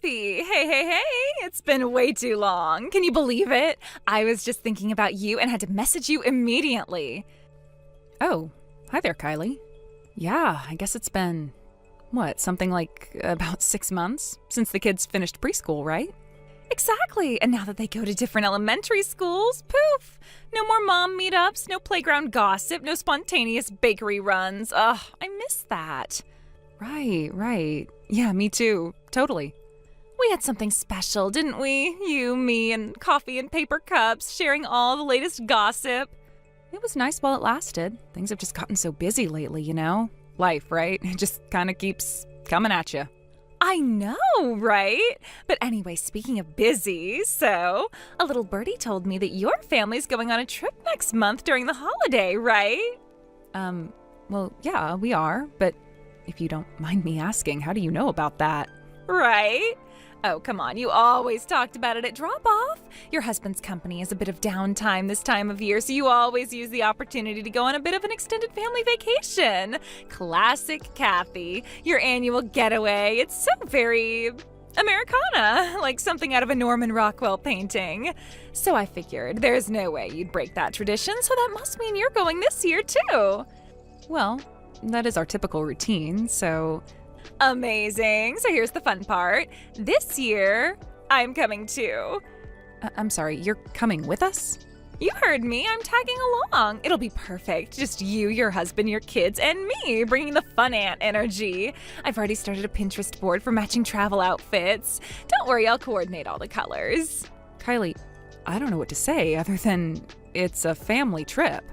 Kathy! Hey! It's been way too long. Can you believe it? I was just thinking about you and had to message you immediately. Oh, hi there, Kylie. Yeah, I guess it's been, something like about 6 months since the kids finished preschool, right? Exactly, and now that they go to different elementary schools, poof! No more mom meetups, no playground gossip, no spontaneous bakery runs. Ugh, I miss that. Right. Yeah, me too. Totally. We had something special, didn't we? You, me, and coffee and paper cups, sharing all the latest gossip. It was nice while it lasted. Things have just gotten so busy lately, you know? Life, right? It just kind of keeps coming at you. I know, right? But anyway, speaking of busy, so a little birdie told me that your family's going on a trip next month during the holiday, right? Well, yeah, we are, but if you don't mind me asking, how do you know about that? Right? Oh, come on, you always talked about it at drop-off. Your husband's company is a bit of downtime this time of year, so you always use the opportunity to go on a bit of an extended family vacation. Classic Kathy, your annual getaway. It's so very Americana, like something out of a Norman Rockwell painting. So I figured there's no way you'd break that tradition, so that must mean you're going this year too. Well, that is our typical routine, so... Amazing. So here's the fun part. This year, I'm coming too. I'm sorry, you're coming with us? You heard me. I'm tagging along. It'll be perfect. Just you, your husband, your kids, and me bringing the fun aunt energy. I've already started a Pinterest board for matching travel outfits. Don't worry, I'll coordinate all the colors. Kylie, I don't know what to say other than it's a family trip.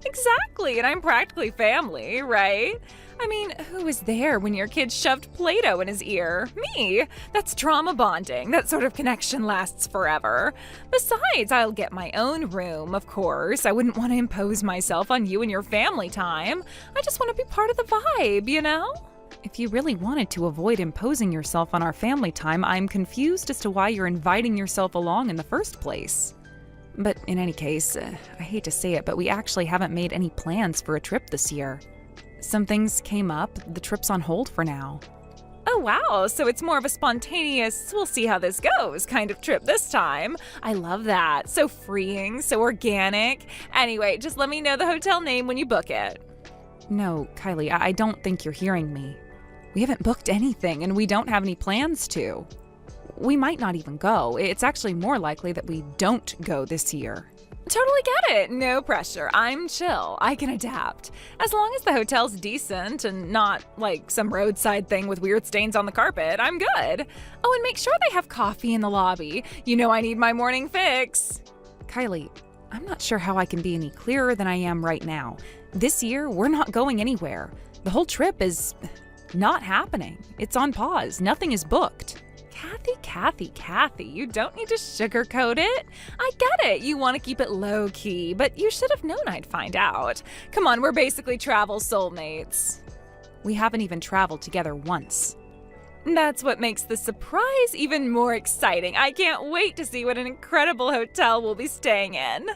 Exactly, and I'm practically family, right? I mean, who was there when your kid shoved Play-Doh in his ear? Me! That's trauma bonding. That sort of connection lasts forever. Besides, I'll get my own room, of course. I wouldn't want to impose myself on you and your family time. I just want to be part of the vibe, you know? If you really wanted to avoid imposing yourself on our family time, I'm confused as to why you're inviting yourself along in the first place. But in any case, I hate to say it, but we actually haven't made any plans for a trip this year. Some things came up, the trip's on hold for now. Oh wow, so it's more of a spontaneous, we'll see how this goes kind of trip this time. I love that. So freeing, so organic. Anyway, just let me know the hotel name when you book it. No, Kylie, I don't think you're hearing me. We haven't booked anything, and we don't have any plans to. We might not even go. It's actually more likely that we don't go this year. Totally get it. No pressure. I'm chill. I can adapt. As long as the hotel's decent and not like some roadside thing with weird stains on the carpet, I'm good. Oh, and make sure they have coffee in the lobby. You know I need my morning fix. Kylie, I'm not sure how I can be any clearer than I am right now. This year, we're not going anywhere. The whole trip is not happening. It's on pause. Nothing is booked. Kathy, you don't need to sugarcoat it. I get it. You want to keep it low-key, but you should have known I'd find out. Come on, we're basically travel soulmates. We haven't even traveled together once. That's what makes the surprise even more exciting. I can't wait to see what an incredible hotel we'll be staying in.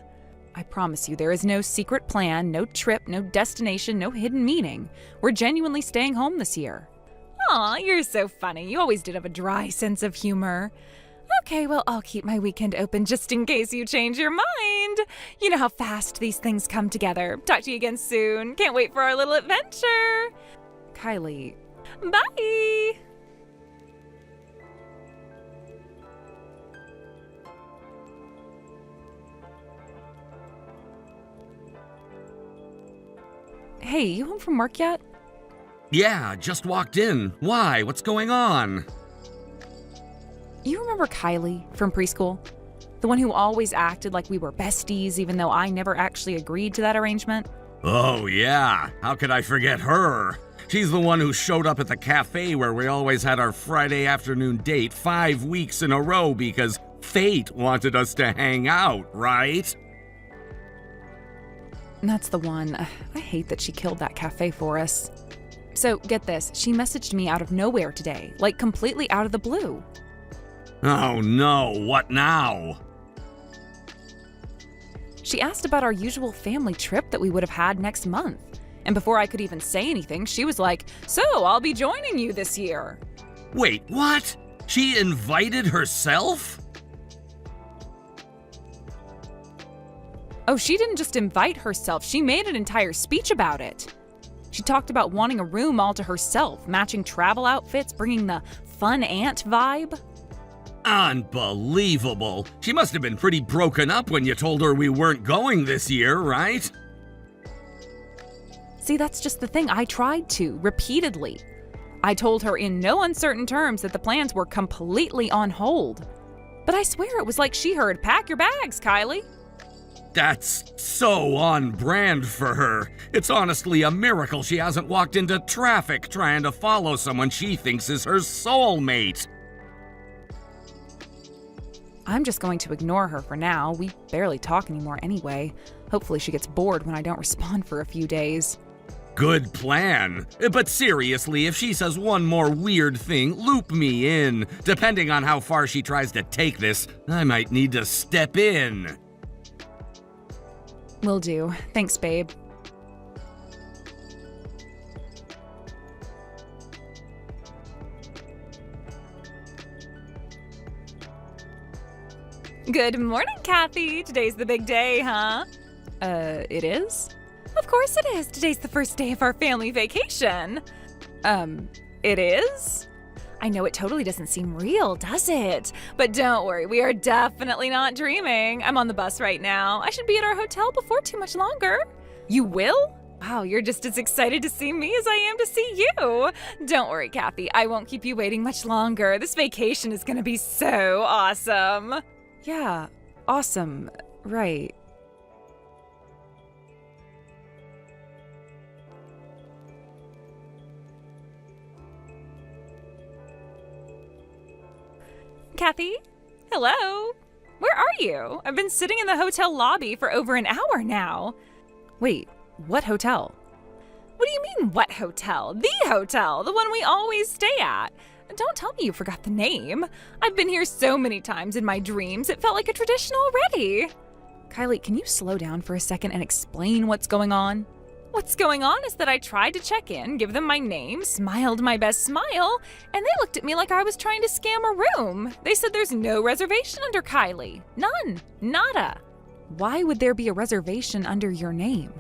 I promise you, there is no secret plan, no trip, no destination, no hidden meaning. We're genuinely staying home this year. Aw, you're so funny. You always did have a dry sense of humor. Okay, well, I'll keep my weekend open just in case you change your mind. You know how fast these things come together. Talk to you again soon. Can't wait for our little adventure. Kylie. Bye! Hey, you home from work yet? Yeah, just walked in. Why? What's going on? You remember Kylie from preschool? The one who always acted like we were besties even though I never actually agreed to that arrangement? Oh, yeah. How could I forget her? She's the one who showed up at the cafe where we always had our Friday afternoon date 5 weeks in a row because fate wanted us to hang out, right? That's the one. I hate that she killed that cafe for us. So, get this, she messaged me out of nowhere today, like completely out of the blue. Oh no, what now? She asked about our usual family trip that we would have had next month. And before I could even say anything, she was like, "So, I'll be joining you this year." Wait, what? She invited herself? Oh, she didn't just invite herself, she made an entire speech about it. She talked about wanting a room all to herself, matching travel outfits, bringing the fun aunt vibe. Unbelievable. She must have been pretty broken up when you told her we weren't going this year, right? See, that's just the thing. I tried to, repeatedly. I told her in no uncertain terms that the plans were completely on hold. But I swear it was like she heard, "Pack your bags, Kylie." That's so on brand for her. It's honestly a miracle she hasn't walked into traffic trying to follow someone she thinks is her soulmate. I'm just going to ignore her for now. We barely talk anymore anyway. Hopefully she gets bored when I don't respond for a few days. Good plan. But seriously, if she says one more weird thing, loop me in. Depending on how far she tries to take this, I might need to step in. Will do. Thanks, babe. Good morning, Kathy. Today's the big day, huh? It is? Of course it is. Today's the first day of our family vacation. It is? I know it totally doesn't seem real, does it? But don't worry, we are definitely not dreaming. I'm on the bus right now. I should be at our hotel before too much longer. You will? Wow, you're just as excited to see me as I am to see you. Don't worry, Kathy. I won't keep you waiting much longer. This vacation is gonna be so awesome. Yeah, awesome. Right. Kathy? Hello? Where are you? I've been sitting in the hotel lobby for over an hour now. Wait, what hotel? What do you mean, what hotel? The hotel, the one we always stay at. Don't tell me you forgot the name. I've been here so many times in my dreams, it felt like a tradition already. Kylie, can you slow down for a second and explain what's going on? What's going on is that I tried to check in, give them my name, smiled my best smile, and they looked at me like I was trying to scam a room. They said there's no reservation under Kylie. None. Nada. Why would there be a reservation under your name?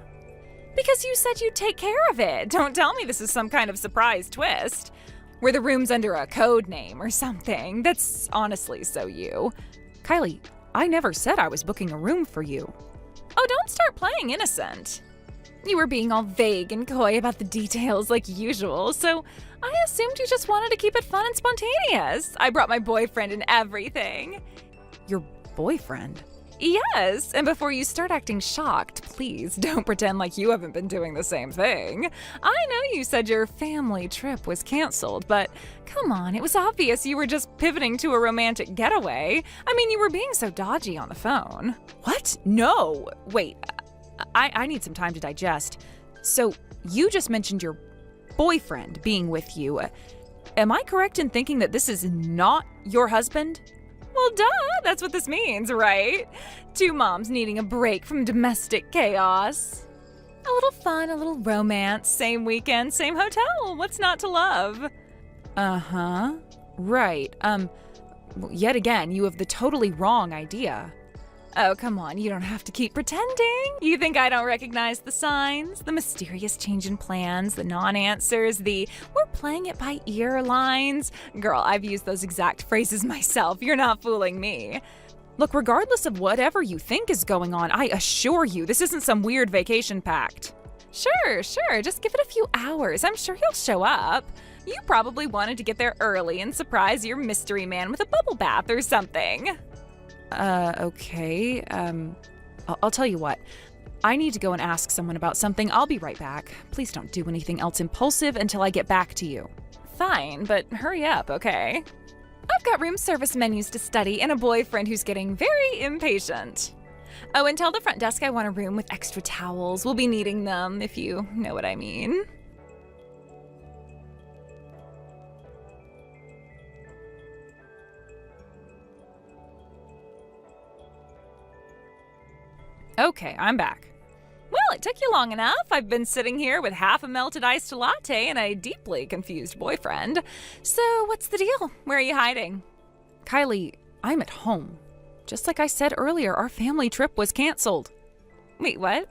Because you said you'd take care of it. Don't tell me this is some kind of surprise twist. Where the room's under a code name or something. That's honestly so you. Kylie, I never said I was booking a room for you. Oh, don't start playing innocent. You were being all vague and coy about the details like usual, so I assumed you just wanted to keep it fun and spontaneous. I brought my boyfriend and everything. Your boyfriend? Yes, and before you start acting shocked, please don't pretend like you haven't been doing the same thing. I know you said your family trip was canceled, but come on, it was obvious you were just pivoting to a romantic getaway. I mean, you were being so dodgy on the phone. What? No! Wait, I need some time to digest. So, you just mentioned your boyfriend being with you. Am I correct in thinking that this is not your husband? Well, duh, that's what this means, right? Two moms needing a break from domestic chaos. A little fun, a little romance, same weekend, same hotel. What's not to love? Uh-huh. Right. Yet again, you have the totally wrong idea. Oh, come on, you don't have to keep pretending. You think I don't recognize the signs? The mysterious change in plans, the non-answers, the "we're playing it by ear" lines? Girl, I've used those exact phrases myself. You're not fooling me. Look, regardless of whatever you think is going on, I assure you this isn't some weird vacation pact. Sure. Just give it a few hours. I'm sure he'll show up. You probably wanted to get there early and surprise your mystery man with a bubble bath or something. Okay. I'll tell you what. I need to go and ask someone about something. I'll be right back. Please don't do anything else impulsive until I get back to you. Fine, but hurry up, okay? I've got room service menus to study and a boyfriend who's getting very impatient. Oh, and tell the front desk I want a room with extra towels. We'll be needing them, if you know what I mean. Okay, I'm back. Well, it took you long enough. I've been sitting here with half a melted iced latte and a deeply confused boyfriend. So, what's the deal? Where are you hiding? Kylie, I'm at home. Just like I said earlier, our family trip was canceled. Wait, what?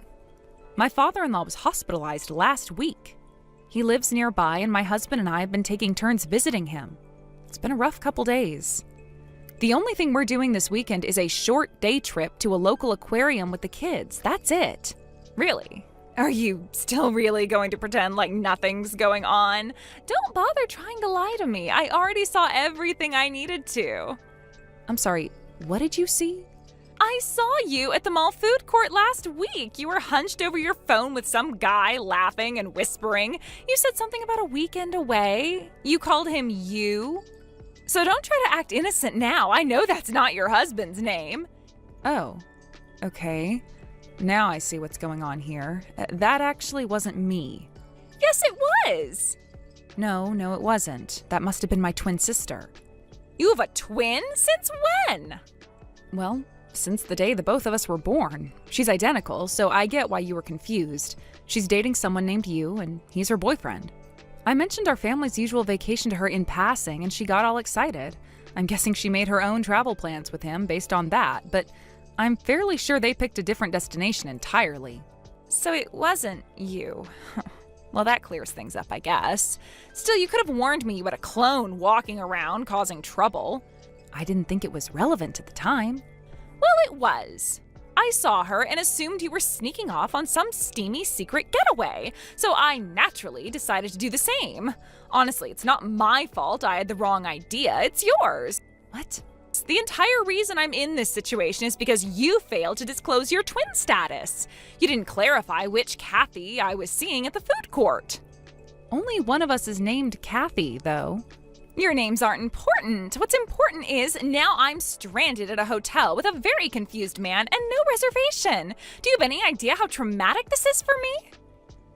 My father-in-law was hospitalized last week. He lives nearby, and my husband and I have been taking turns visiting him. It's been a rough couple days. The only thing we're doing this weekend is a short day trip to a local aquarium with the kids. That's it. Really? Are you still really going to pretend like nothing's going on? Don't bother trying to lie to me. I already saw everything I needed to. I'm sorry, what did you see? I saw you at the mall food court last week. You were hunched over your phone with some guy laughing and whispering. You said something about a weekend away. You called him you. So don't try to act innocent now. I know that's not your husband's name. Oh, okay. Now I see what's going on here. That actually wasn't me. Yes, it was. No, it wasn't. That must have been my twin sister. You have a twin? Since when? Well, since the day the both of us were born. She's identical, so I get why you were confused. She's dating someone named you, and he's her boyfriend. I mentioned our family's usual vacation to her in passing, and she got all excited. I'm guessing she made her own travel plans with him based on that, but I'm fairly sure they picked a different destination entirely. So it wasn't you. Well, that clears things up, I guess. Still, you could have warned me you had a clone walking around causing trouble. I didn't think it was relevant at the time. Well, it was. I saw her and assumed you were sneaking off on some steamy secret getaway, so I naturally decided to do the same. Honestly, it's not my fault I had the wrong idea, it's yours. What? The entire reason I'm in this situation is because you failed to disclose your twin status. You didn't clarify which Kathy I was seeing at the food court. Only one of us is named Kathy, though. Your names aren't important. What's important is now I'm stranded at a hotel with a very confused man and no reservation. Do you have any idea how traumatic this is for me?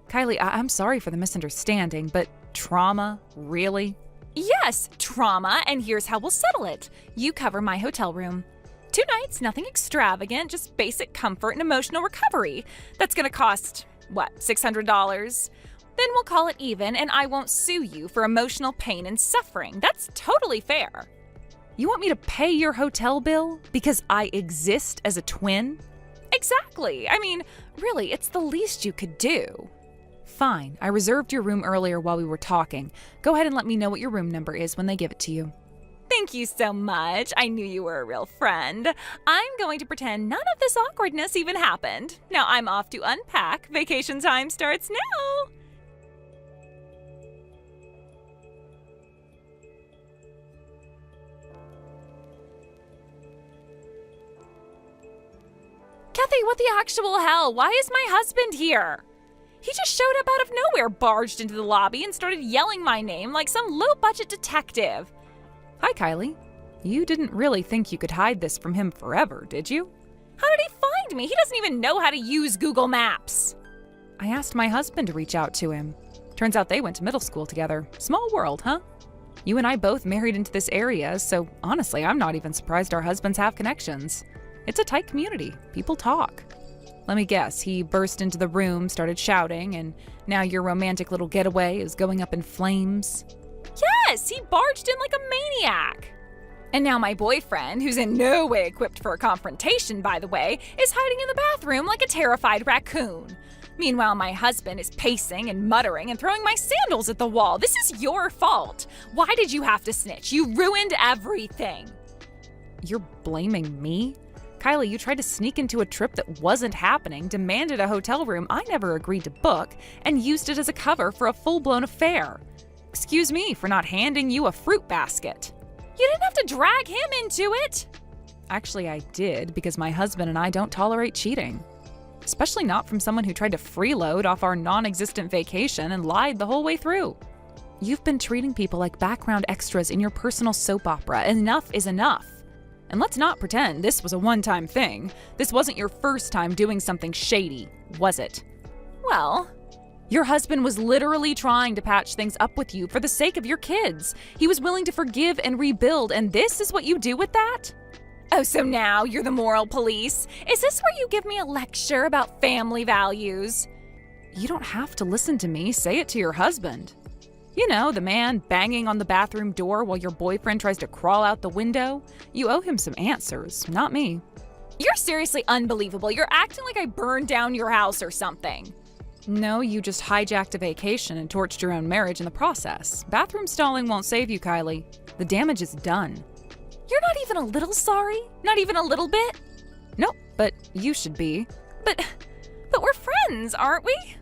Kylie, I'm sorry for the misunderstanding, but trauma? Really? Yes, trauma, and here's how we'll settle it. You cover my hotel room. 2 nights, nothing extravagant, just basic comfort and emotional recovery. That's gonna cost, what, $600? Then we'll call it even, and I won't sue you for emotional pain and suffering. That's totally fair. You want me to pay your hotel bill because I exist as a twin? Exactly. I mean, really, it's the least you could do. Fine. I reserved your room earlier while we were talking. Go ahead and let me know what your room number is when they give it to you. Thank you so much. I knew you were a real friend. I'm going to pretend none of this awkwardness even happened. Now I'm off to unpack. Vacation time starts now. Kathy, what the actual hell? Why is my husband here? He just showed up out of nowhere, barged into the lobby, and started yelling my name like some low-budget detective. Hi, Kylie. You didn't really think you could hide this from him forever, did you? How did he find me? He doesn't even know how to use Google Maps. I asked my husband to reach out to him. Turns out they went to middle school together. Small world, huh? You and I both married into this area, so honestly, I'm not even surprised our husbands have connections. It's a tight community. People talk. Let me guess, he burst into the room, started shouting, and now your romantic little getaway is going up in flames? Yes, he barged in like a maniac. And now my boyfriend, who's in no way equipped for a confrontation, by the way, is hiding in the bathroom like a terrified raccoon. Meanwhile, my husband is pacing and muttering and throwing my sandals at the wall. This is your fault. Why did you have to snitch? You ruined everything. You're blaming me? Kylie, you tried to sneak into a trip that wasn't happening, demanded a hotel room I never agreed to book, and used it as a cover for a full-blown affair. Excuse me for not handing you a fruit basket. You didn't have to drag him into it. Actually, I did, because my husband and I don't tolerate cheating. Especially not from someone who tried to freeload off our non-existent vacation and lied the whole way through. You've been treating people like background extras in your personal soap opera. Enough is enough. And let's not pretend this was a one-time thing. This wasn't your first time doing something shady, was it? Well, your husband was literally trying to patch things up with you for the sake of your kids. He was willing to forgive and rebuild, and this is what you do with that? Oh, so now you're the moral police? Is this where you give me a lecture about family values? You don't have to listen to me. Say it to your husband. You know, the man banging on the bathroom door while your boyfriend tries to crawl out the window. You owe him some answers, not me. You're seriously unbelievable. You're acting like I burned down your house or something. No, you just hijacked a vacation and torched your own marriage in the process. Bathroom stalling won't save you, Kylie. The damage is done. You're not even a little sorry? Not even a little bit? Nope, but you should be. But we're friends, aren't we?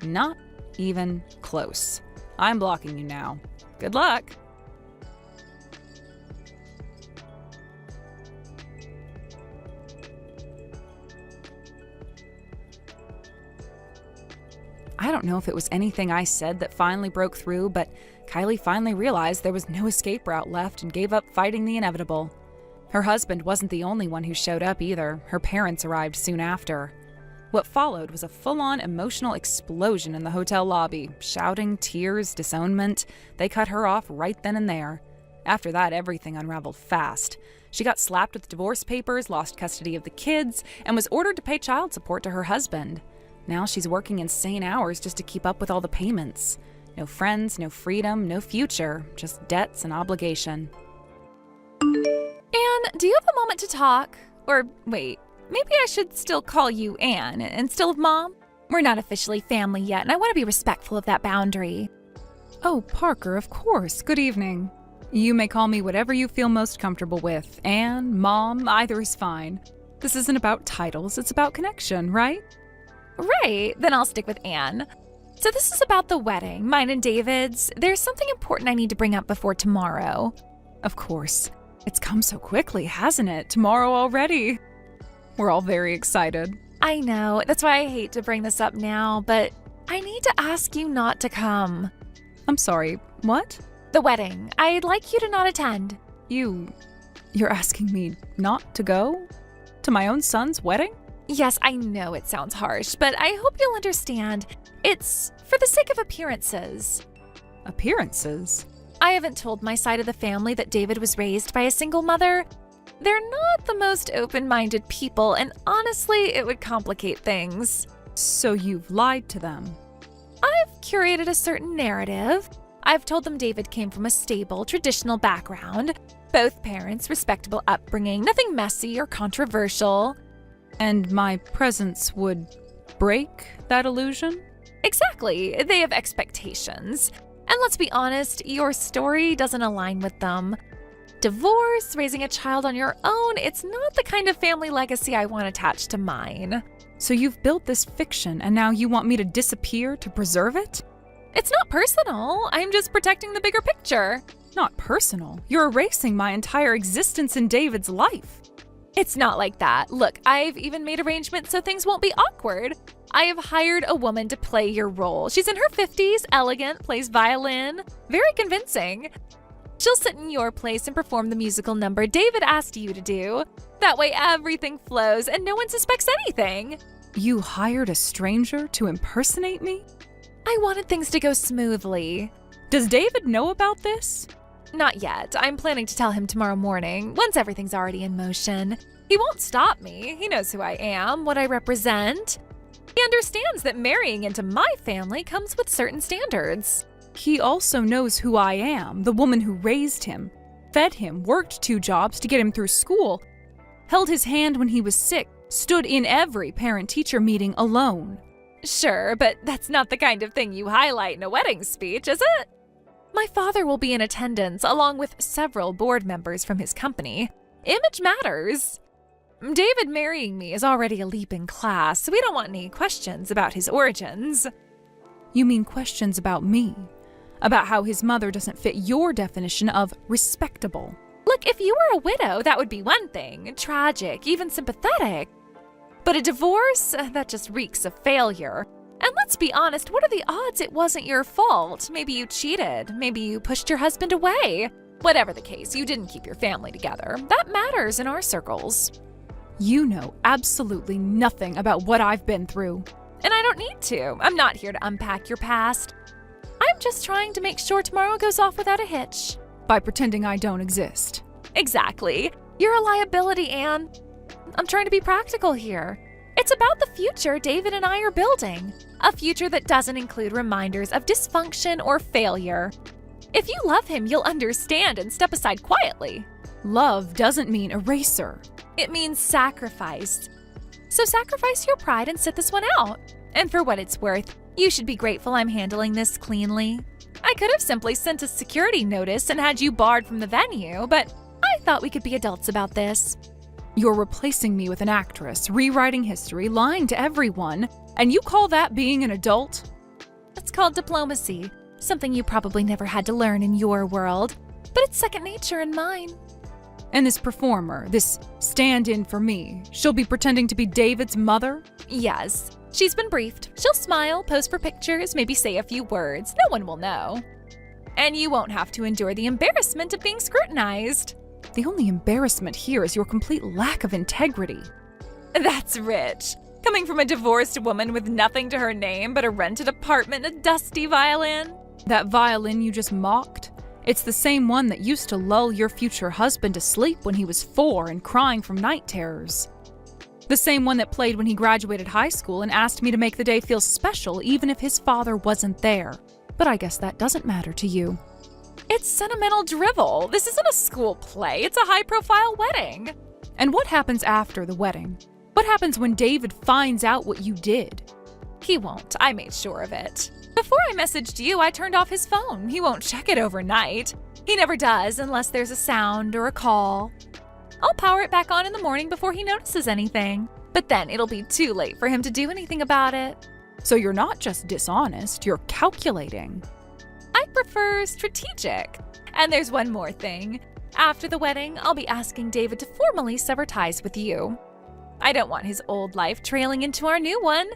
Not even close. I'm blocking you now. Good luck. I don't know if it was anything I said that finally broke through, but Kylie finally realized there was no escape route left and gave up fighting the inevitable. Her husband wasn't the only one who showed up either. Her parents arrived soon after. What followed was a full-on emotional explosion in the hotel lobby. Shouting, tears, disownment. They cut her off right then and there. After that, everything unraveled fast. She got slapped with divorce papers, lost custody of the kids, and was ordered to pay child support to her husband. Now she's working insane hours just to keep up with all the payments. No friends, no freedom, no future, just debts and obligation. Anne, do you have a moment to talk? Or wait, maybe I should still call you Anne instead of Mom? We're not officially family yet, and I want to be respectful of that boundary. Oh, Parker, of course. Good evening. You may call me whatever you feel most comfortable with. Anne, Mom, either is fine. This isn't about titles, it's about connection, right? Right, then I'll stick with Anne. So this is about the wedding, mine and David's. There's something important I need to bring up before tomorrow. Of course. It's come so quickly, hasn't it? Tomorrow already. We're all very excited. I know, that's why I hate to bring this up now, but I need to ask you not to come. I'm sorry, what? The wedding. I'd like you to not attend. You're asking me not to go? To my own son's wedding? Yes, I know it sounds harsh, but I hope you'll understand. It's for the sake of appearances. Appearances? I haven't told my side of the family that David was raised by a single mother. They're not the most open-minded people, and honestly, it would complicate things. So you've lied to them? I've curated a certain narrative. I've told them David came from a stable, traditional background. Both parents, respectable upbringing, nothing messy or controversial. And my presence would break that illusion? Exactly. They have expectations. And let's be honest, your story doesn't align with them. Divorce, raising a child on your own, it's not the kind of family legacy I want attached to mine. So you've built this fiction and now you want me to disappear to preserve it? It's not personal. I'm just protecting the bigger picture. Not personal. You're erasing my entire existence in David's life. It's not like that. Look, I've even made arrangements so things won't be awkward. I have hired a woman to play your role. She's in her 50s, elegant, plays violin, very convincing. She'll sit in your place and perform the musical number David asked you to do. That way everything flows and no one suspects anything. You hired a stranger to impersonate me? I wanted things to go smoothly. Does David know about this? Not yet. I'm planning to tell him tomorrow morning, once everything's already in motion. He won't stop me. He knows who I am, what I represent. He understands that marrying into my family comes with certain standards. He also knows who I am, the woman who raised him, fed him, worked 2 jobs to get him through school, held his hand when he was sick, stood in every parent-teacher meeting alone. Sure, but that's not the kind of thing you highlight in a wedding speech, is it? My father will be in attendance, along with several board members from his company. Image matters. David marrying me is already a leap in class, so we don't want any questions about his origins. You mean questions about me? About how his mother doesn't fit your definition of respectable? Look, if you were a widow, that would be one thing. Tragic, even sympathetic. But a divorce? That just reeks of failure. And let's be honest, what are the odds it wasn't your fault? Maybe you cheated. Maybe you pushed your husband away. Whatever the case, you didn't keep your family together. That matters in our circles. You know absolutely nothing about what I've been through. And I don't need to. I'm not here to unpack your past. I'm just trying to make sure tomorrow goes off without a hitch. By pretending I don't exist. Exactly. You're a liability, Anne. I'm trying to be practical here. It's about the future David and I are building. A future that doesn't include reminders of dysfunction or failure. If you love him, you'll understand and step aside quietly. Love doesn't mean eraser. It means sacrifice. So sacrifice your pride and sit this one out. And for what it's worth, you should be grateful I'm handling this cleanly. I could have simply sent a security notice and had you barred from the venue, but I thought we could be adults about this. You're replacing me with an actress, rewriting history, lying to everyone, and you call that being an adult? It's called diplomacy, something you probably never had to learn in your world, but it's second nature in mine. And this performer, this stand-in for me, she'll be pretending to be David's mother? Yes, she's been briefed. She'll smile, pose for pictures, maybe say a few words. No one will know. And you won't have to endure the embarrassment of being scrutinized. The only embarrassment here is your complete lack of integrity. That's rich. Coming from a divorced woman with nothing to her name but a rented apartment and a dusty violin. That violin you just mocked? It's the same one that used to lull your future husband to sleep when he was 4 and crying from night terrors. The same one that played when he graduated high school and asked me to make the day feel special even if his father wasn't there. But I guess that doesn't matter to you. It's sentimental drivel. This isn't a school play, it's a high-profile wedding. And what happens after the wedding? What happens when David finds out what you did? He won't. I made sure of it. Before I messaged you, I turned off his phone. He won't check it overnight. He never does unless there's a sound or a call. I'll power it back on in the morning before he notices anything. But then it'll be too late for him to do anything about it. So you're not just dishonest, you're calculating. I prefer strategic. And there's one more thing. After the wedding, I'll be asking David to formally sever ties with you. I don't want his old life trailing into our new one.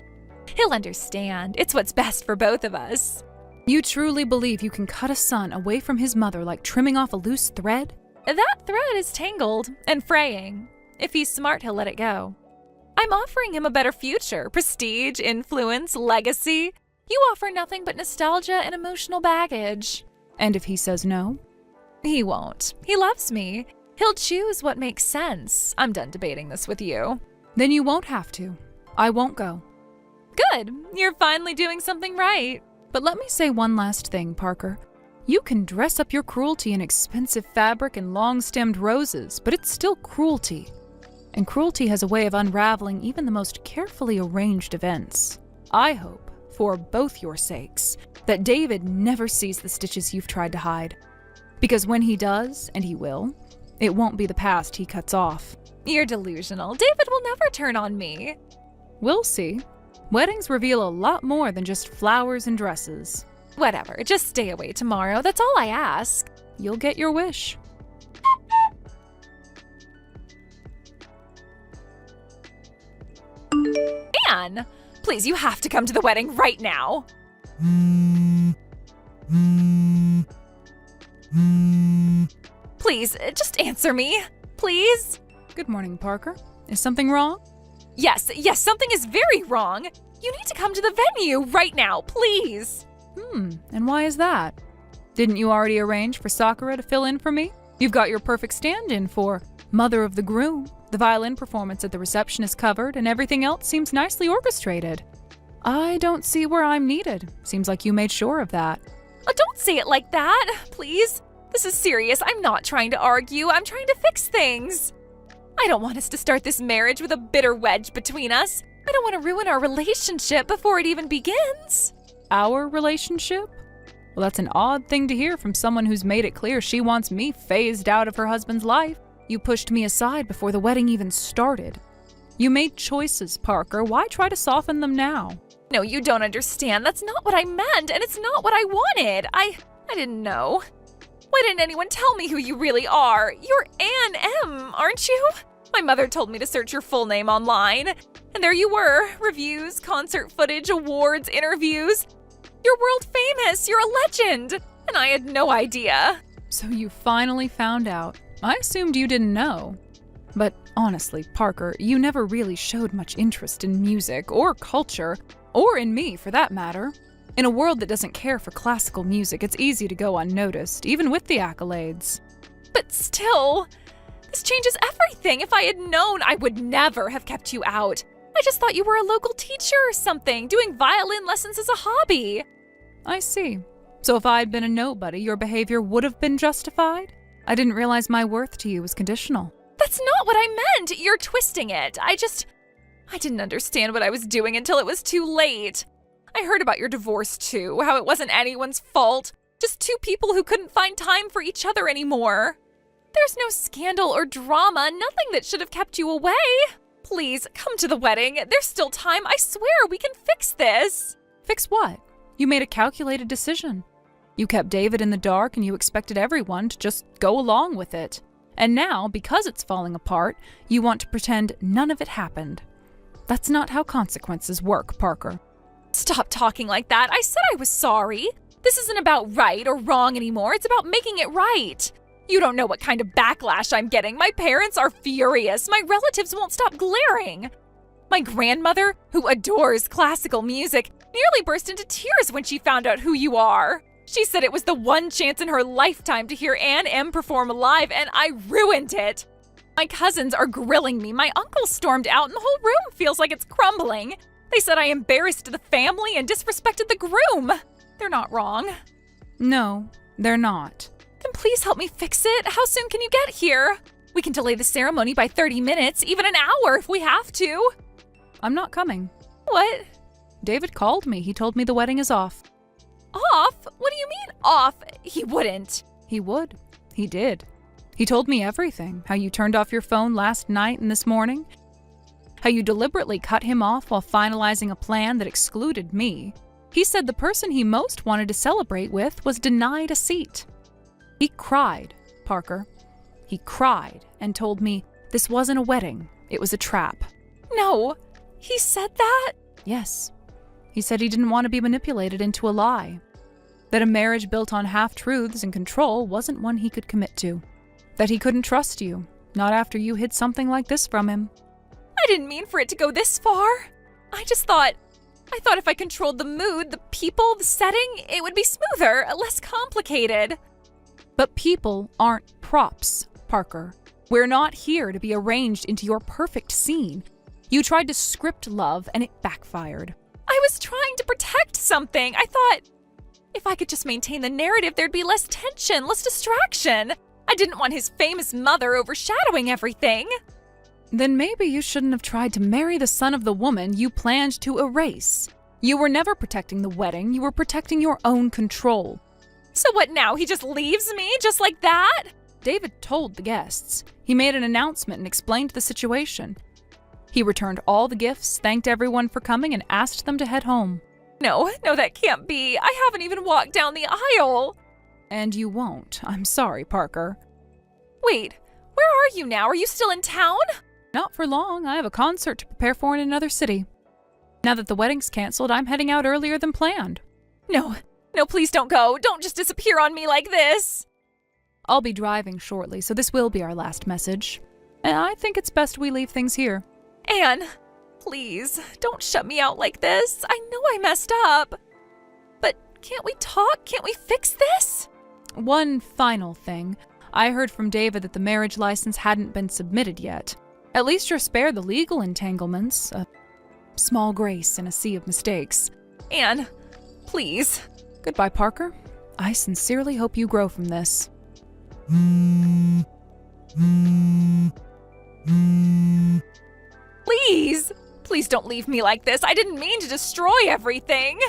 He'll understand. It's what's best for both of us. You truly believe you can cut a son away from his mother like trimming off a loose thread? That thread is tangled and fraying. If he's smart, he'll let it go. I'm offering him a better future, prestige, influence, legacy. You offer nothing but nostalgia and emotional baggage. And if he says no? He won't. He loves me. He'll choose what makes sense. I'm done debating this with you. Then you won't have to. I won't go. Good. You're finally doing something right. But let me say one last thing, Parker. You can dress up your cruelty in expensive fabric and long-stemmed roses, but it's still cruelty. And cruelty has a way of unraveling even the most carefully arranged events. I hope, for both your sakes, that David never sees the stitches you've tried to hide. Because when he does, and he will, it won't be the past he cuts off. You're delusional. David will never turn on me. We'll see. Weddings reveal a lot more than just flowers and dresses. Whatever, just stay away tomorrow. That's all I ask. You'll get your wish. Anne, please, you have to come to the wedding right now. Please, just answer me. Please? Good morning, Parker. Is something wrong? Yes, something is very wrong. You need to come to the venue right now, please. And why is that? Didn't you already arrange for Sakura to fill in for me? You've got your perfect stand-in for mother of the groom. The violin performance at the reception is covered, and everything else seems nicely orchestrated. I don't see where I'm needed. Seems like you made sure of that. Oh, don't say it like that, please. This is serious. I'm not trying to argue. I'm trying to fix things. I don't want us to start this marriage with a bitter wedge between us. I don't want to ruin our relationship before it even begins. Our relationship? Well, that's an odd thing to hear from someone who's made it clear she wants me phased out of her husband's life. You pushed me aside before the wedding even started. You made choices, Parker. Why try to soften them now? No, you don't understand. That's not what I meant, and it's not what I wanted. I didn't know. Why didn't anyone tell me who you really are? You're Anne M., aren't you? My mother told me to search your full name online. And there you were. Reviews, concert footage, awards, interviews. You're world famous. You're a legend. And I had no idea. So you finally found out. I assumed you didn't know. But honestly, Parker, you never really showed much interest in music or culture, or in me for that matter. In a world that doesn't care for classical music, it's easy to go unnoticed, even with the accolades. But still, This changes everything. If I had known, I would never have kept you out. I just thought you were a local teacher or something, doing violin lessons as a hobby. I see. So if I'd been a nobody, your behavior would have been justified? I didn't realize my worth to you was conditional. That's not what I meant. You're twisting it. I didn't understand what I was doing until it was too late. I heard about your divorce too, how it wasn't anyone's fault. Just two people who couldn't find time for each other anymore. There's no scandal or drama, nothing that should have kept you away. Please, come to the wedding. There's still time. I swear we can fix this. Fix what? You made a calculated decision. You kept David in the dark and you expected everyone to just go along with it. And now, because it's falling apart, you want to pretend none of it happened. That's not how consequences work, Parker. Stop talking like that. I said I was sorry. This isn't about right or wrong anymore. It's about making it right. You don't know what kind of backlash I'm getting. My parents are furious. My relatives won't stop glaring. My grandmother, who adores classical music, nearly burst into tears when she found out who you are. She said it was the one chance in her lifetime to hear Ann M perform live, and I ruined it. My cousins are grilling me. My uncle stormed out, and the whole room feels like it's crumbling. They said I embarrassed the family and disrespected the groom. They're not wrong. No, they're not. Then please help me fix it. How soon can you get here? We can delay the ceremony by 30 minutes, even an hour if we have to. I'm not coming. What? David called me. He told me the wedding is off. Off? What do you mean off? He wouldn't. He would. He did. He told me everything. How you turned off your phone last night and this morning. How you deliberately cut him off while finalizing a plan that excluded me. He said the person he most wanted to celebrate with was denied a seat. He cried, Parker. He cried and told me this wasn't a wedding. It was a trap. No, he said that? Yes. He said he didn't want to be manipulated into a lie. That a marriage built on half-truths and control wasn't one he could commit to. That he couldn't trust you, not after you hid something like this from him. I didn't mean for it to go this far. I thought if I controlled the mood, the people, the setting, it would be smoother, less complicated. But people aren't props, Parker. We're not here to be arranged into your perfect scene. You tried to script love and it backfired. I was trying to protect something. I thought if I could just maintain the narrative, there'd be less tension, less distraction. I didn't want his famous mother overshadowing everything. Then maybe you shouldn't have tried to marry the son of the woman you planned to erase. You were never protecting the wedding, you were protecting your own control. So what now? He just leaves me just like that? David told the guests. He made an announcement and explained the situation. He returned all the gifts, thanked everyone for coming, and asked them to head home. No, that can't be. I haven't even walked down the aisle. And you won't. I'm sorry, Parker. Wait, where are you now? Are you still in town? Not for long. I have a concert to prepare for in another city. Now that the wedding's canceled, I'm heading out earlier than planned. No, please don't go. Don't just disappear on me like this. I'll be driving shortly, so this will be our last message. And I think it's best we leave things here. Anne, please, don't shut me out like this. I know I messed up. But can't we talk? Can't we fix this? One final thing. I heard from David that the marriage license hadn't been submitted yet. At least you're spared the legal entanglements. A small grace in a sea of mistakes. Anne, please. Goodbye, Parker. I sincerely hope you grow from this. Please don't leave me like this. I didn't mean to destroy everything.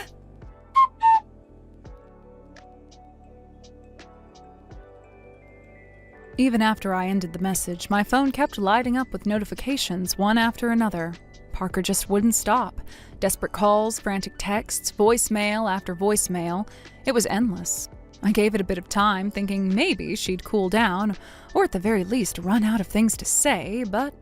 Even after I ended the message, my phone kept lighting up with notifications, one after another. Parker just wouldn't stop. Desperate calls, frantic texts, voicemail after voicemail. It was endless. I gave it a bit of time, thinking maybe she'd cool down, or at the very least run out of things to say, but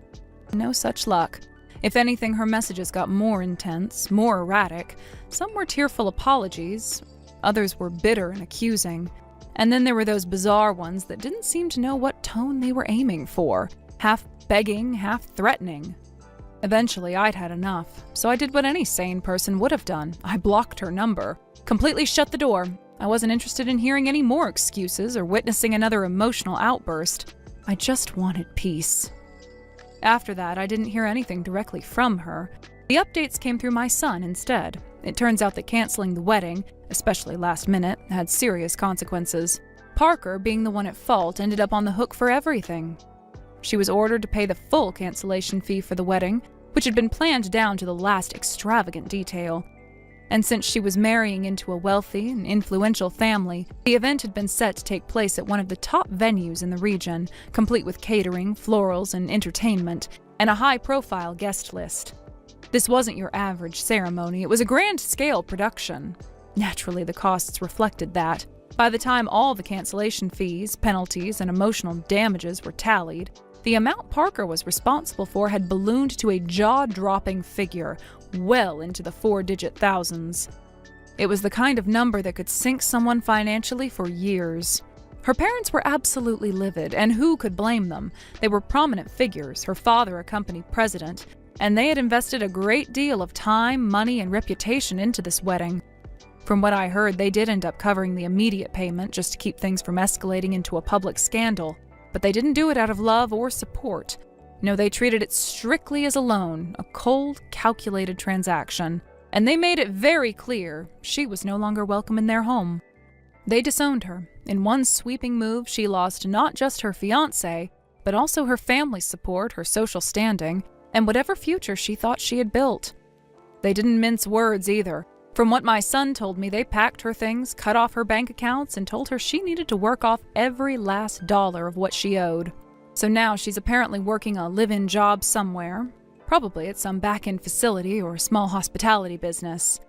no such luck. If anything, her messages got more intense, more erratic. Some were tearful apologies, others were bitter and accusing. And then there were those bizarre ones that didn't seem to know what tone they were aiming for, half begging, half threatening. Eventually, I'd had enough, so I did what any sane person would have done. I blocked her number, completely shut the door. I wasn't interested in hearing any more excuses or witnessing another emotional outburst. I just wanted peace. After that, I didn't hear anything directly from her. The updates came through my son instead. It turns out that canceling the wedding, especially last minute, had serious consequences. Parker, being the one at fault, ended up on the hook for everything. She was ordered to pay the full cancellation fee for the wedding, which had been planned down to the last extravagant detail. And since she was marrying into a wealthy and influential family, the event had been set to take place at one of the top venues in the region, complete with catering, florals, and entertainment, and a high-profile guest list. This wasn't your average ceremony, it was a grand-scale production. Naturally, the costs reflected that. By the time all the cancellation fees, penalties, and emotional damages were tallied, the amount Parker was responsible for had ballooned to a jaw-dropping figure, well into the 4-digit thousands. It was the kind of number that could sink someone financially for years. Her parents were absolutely livid, and who could blame them? They were prominent figures, her father a company president, and they had invested a great deal of time, money, and reputation into this wedding. From what I heard, they did end up covering the immediate payment just to keep things from escalating into a public scandal, but they didn't do it out of love or support. No, they treated it strictly as a loan, a cold, calculated transaction, and they made it very clear she was no longer welcome in their home. They disowned her. In one sweeping move, she lost not just her fiancé, but also her family's support, her social standing, and whatever future she thought she had built. They didn't mince words either. From what my son told me, they packed her things, cut off her bank accounts, and told her she needed to work off every last dollar of what she owed. So now she's apparently working a live-in job somewhere, probably at some back-end facility or small hospitality business.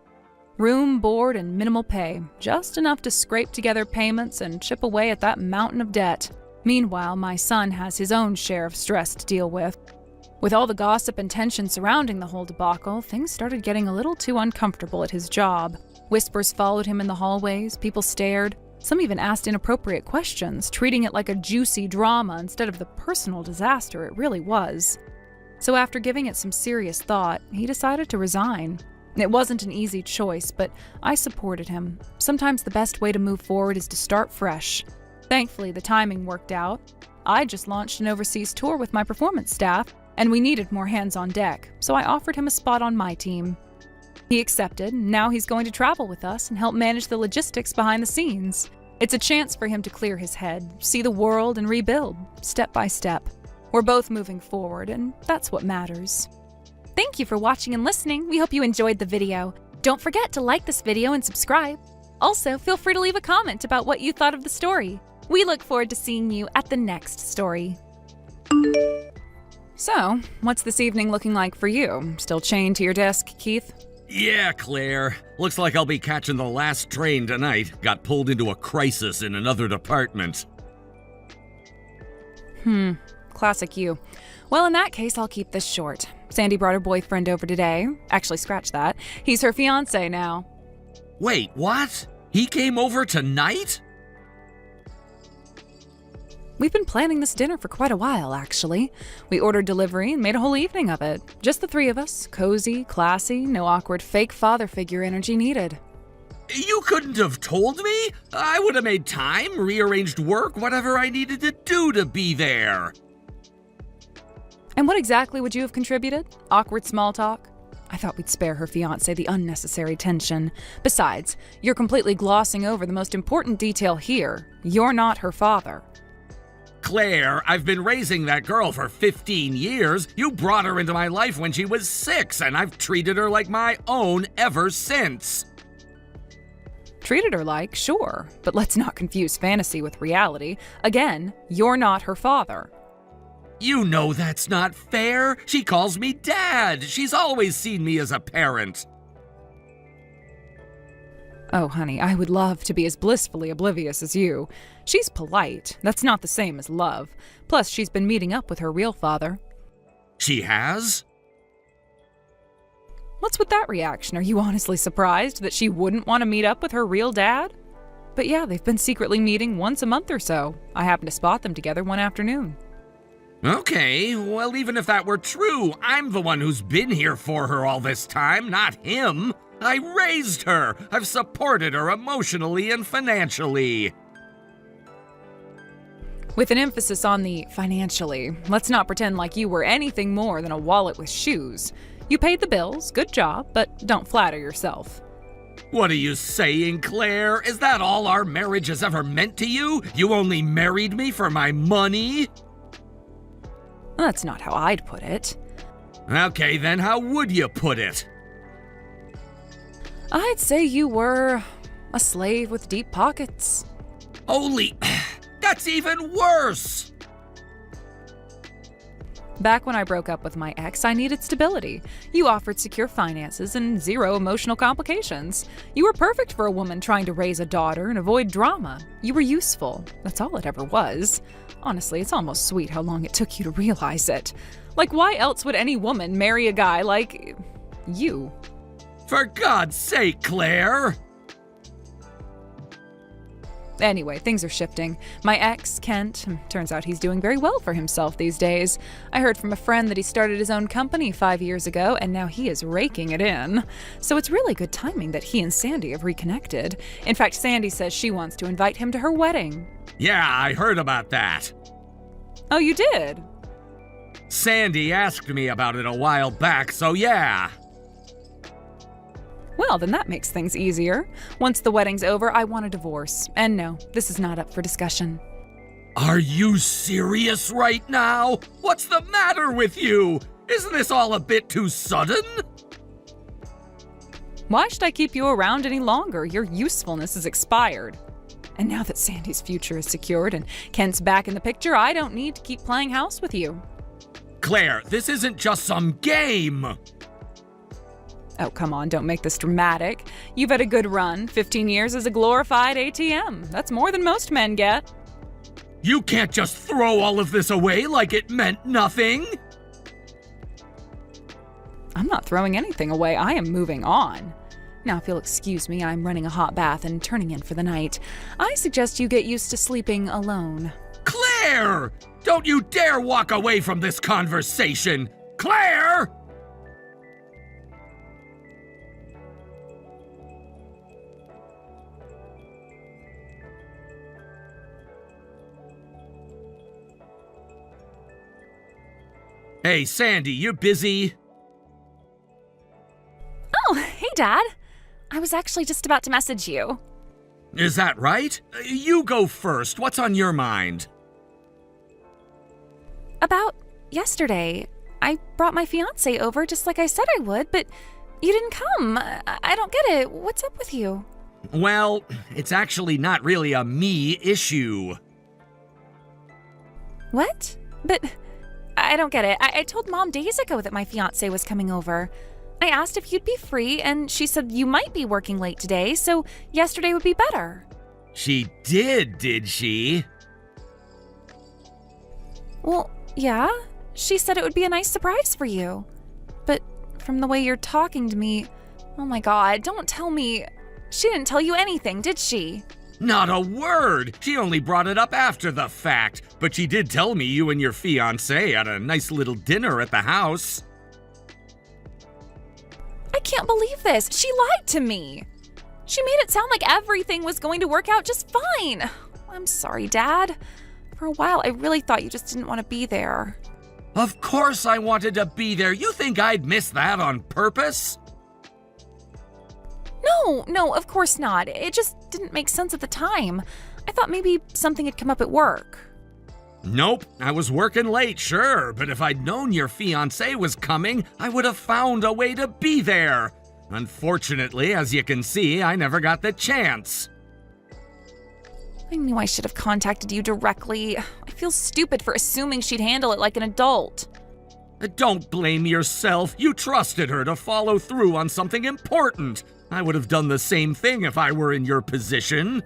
Room, board, and minimal pay, just enough to scrape together payments and chip away at that mountain of debt. Meanwhile, my son has his own share of stress to deal with. With all the gossip and tension surrounding the whole debacle, things started getting a little too uncomfortable at his job. Whispers followed him in the hallways, people stared. Some even asked inappropriate questions, treating it like a juicy drama instead of the personal disaster it really was. So after giving it some serious thought, he decided to resign. It wasn't an easy choice, but I supported him. Sometimes the best way to move forward is to start fresh. Thankfully, the timing worked out. I just launched an overseas tour with my performance staff, and we needed more hands on deck, so I offered him a spot on my team. He accepted, and now he's going to travel with us and help manage the logistics behind the scenes. It's a chance for him to clear his head, see the world, and rebuild, step by step. We're both moving forward, and that's what matters. Thank you for watching and listening. We hope you enjoyed the video. Don't forget to like this video and subscribe. Also, feel free to leave a comment about what you thought of the story. We look forward to seeing you at the next story. So, what's this evening looking like for you? Still chained to your desk, Keith? Yeah, Claire. Looks like I'll be catching the last train tonight. Got pulled into a crisis in another department. Classic you. Well, in that case, I'll keep this short. Sandy brought her boyfriend over today. Actually, scratch that. He's her fiancé now. Wait, what? He came over tonight? We've been planning this dinner for quite a while, actually. We ordered delivery and made a whole evening of it. Just the three of us. Cozy, classy, no awkward fake father figure energy needed. You couldn't have told me? I would have made time, rearranged work, whatever I needed to do to be there. And what exactly would you have contributed? Awkward small talk? I thought we'd spare her fiancé the unnecessary tension. Besides, you're completely glossing over the most important detail here. You're not her father. Claire, I've been raising that girl for 15 years. You brought her into my life when she was 6, and I've treated her like my own ever since. Treated her like, sure, but let's not confuse fantasy with reality. Again, you're not her father. You know that's not fair. She calls me Dad. She's always seen me as a parent. Oh, honey, I would love to be as blissfully oblivious as you. She's polite. That's not the same as love. Plus, she's been meeting up with her real father. She has? What's with that reaction? Are you honestly surprised that she wouldn't want to meet up with her real dad? But yeah, they've been secretly meeting once a month or so. I happened to spot them together one afternoon. Okay, well, even if that were true, I'm the one who's been here for her all this time, not him. I raised her. I've supported her emotionally and financially. With an emphasis on the financially. Let's not pretend like you were anything more than a wallet with shoes. You paid the bills, good job, but don't flatter yourself. What are you saying, Claire? Is that all our marriage has ever meant to you? You only married me for my money? That's not how I'd put it. Okay, then how would you put it? I'd say you were a slave with deep pockets. Holy... That's even worse! Back when I broke up with my ex, I needed stability. You offered secure finances and zero emotional complications. You were perfect for a woman trying to raise a daughter and avoid drama. You were useful. That's all it ever was. Honestly, it's almost sweet how long it took you to realize it. Like, why else would any woman marry a guy like you? For God's sake, Claire! Anyway, things are shifting. My ex, Kent, turns out he's doing very well for himself these days. I heard from a friend that he started his own company 5 years ago, and now he is raking it in. So it's really good timing that he and Sandy have reconnected. In fact, Sandy says she wants to invite him to her wedding. Yeah, I heard about that. Oh, you did? Sandy asked me about it a while back, so yeah. Well, then that makes things easier. Once the wedding's over, I want a divorce. And no, this is not up for discussion. Are you serious right now? What's the matter with you? Isn't this all a bit too sudden? Why should I keep you around any longer? Your usefulness is expired. And now that Sandy's future is secured and Kent's back in the picture, I don't need to keep playing house with you. Claire, this isn't just some game. Oh, come on, don't make this dramatic. You've had a good run. 15 years as a glorified ATM. That's more than most men get. You can't just throw all of this away like it meant nothing. I'm not throwing anything away. I am moving on. Now, if you'll excuse me, I'm running a hot bath and turning in for the night. I suggest you get used to sleeping alone. Claire! Don't you dare walk away from this conversation! Claire! Hey, Sandy, you busy? Oh, hey, Dad. I was actually just about to message you. Is that right? You go first. What's on your mind? About yesterday. I brought my fiancé over just like I said I would, but you didn't come. I don't get it. What's up with you? Well, it's actually not really a me issue. What? But I don't get it. I told Mom days ago that my fiancé was coming over. I asked if you'd be free, and she said you might be working late today, so yesterday would be better. She did she? Well, yeah. She said it would be a nice surprise for you. But from the way you're talking to me, oh my God, don't tell me. She didn't tell you anything, did she? Not a word! She only brought it up after the fact, but she did tell me you and your fiancé had a nice little dinner at the house. I can't believe this. She lied to me. She made it sound like everything was going to work out just fine. I'm sorry, Dad. For a while, I really thought you just didn't want to be there. Of course I wanted to be there. You think I'd miss that on purpose? No, of course not. It just didn't make sense at the time. I thought maybe something had come up at work. Nope, I was working late, sure, but if I'd known your fiancé was coming, I would have found a way to be there. Unfortunately, as you can see, I never got the chance. I knew I should have contacted you directly. I feel stupid for assuming she'd handle it like an adult. Don't blame yourself. You trusted her to follow through on something important. I would have done the same thing if I were in your position.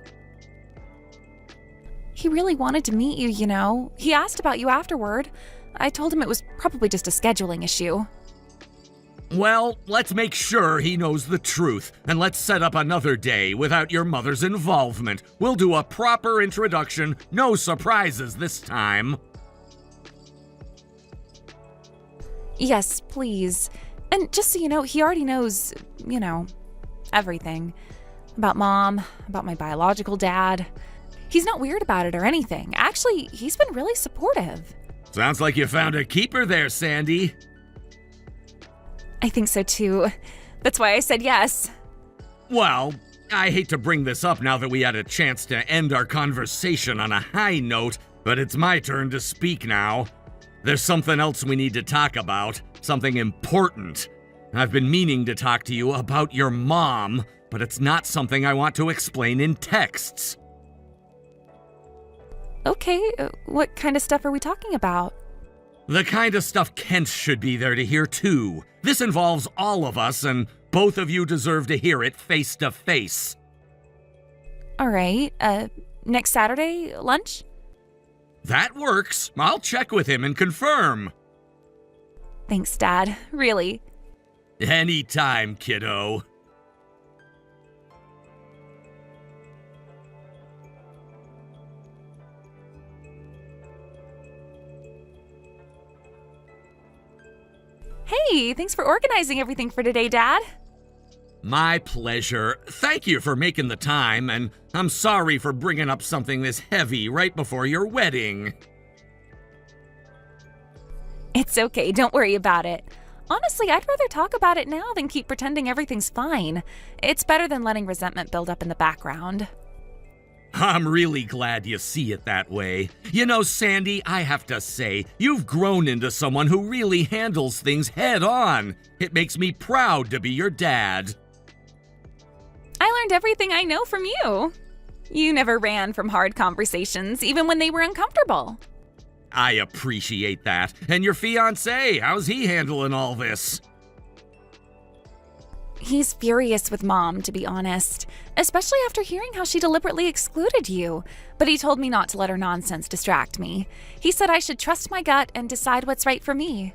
He really wanted to meet you, you know. He asked about you afterward. I told him it was probably just a scheduling issue. Well, let's make sure he knows the truth, and let's set up another day without your mother's involvement. We'll do a proper introduction, no surprises this time. Yes, please. And just so you know, he already knows, everything. About Mom, about my biological dad. He's not weird about it or anything. Actually, he's been really supportive. Sounds like you found a keeper there, Sandy. I think so too. That's why I said yes. Well, I hate to bring this up now that we had a chance to end our conversation on a high note, but it's my turn to speak now. There's something else we need to talk about, something important. I've been meaning to talk to you about your mom, but it's not something I want to explain in texts. Okay, what kind of stuff are we talking about? The kind of stuff Kent should be there to hear too. This involves all of us, and both of you deserve to hear it face to face. All right, next Saturday, lunch? That works. I'll check with him and confirm. Thanks, Dad. Really. Anytime, kiddo. Hey, thanks for organizing everything for today, Dad. My pleasure. Thank you for making the time, and I'm sorry for bringing up something this heavy right before your wedding. It's okay, don't worry about it. Honestly, I'd rather talk about it now than keep pretending everything's fine. It's better than letting resentment build up in the background. I'm really glad you see it that way. You know, Sandy, I have to say, you've grown into someone who really handles things head on. It makes me proud to be your dad. I learned everything I know from you. You never ran from hard conversations, even when they were uncomfortable. I appreciate that. And your fiancé, how's he handling all this? He's furious with Mom, to be honest, especially after hearing how she deliberately excluded you. But he told me not to let her nonsense distract me. He said I should trust my gut and decide what's right for me.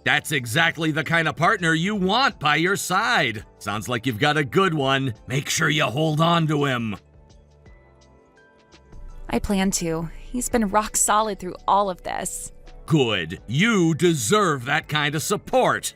That's exactly the kind of partner you want by your side. Sounds like you've got a good one. Make sure you hold on to him. I plan to. He's been rock solid through all of this. Good. You deserve that kind of support.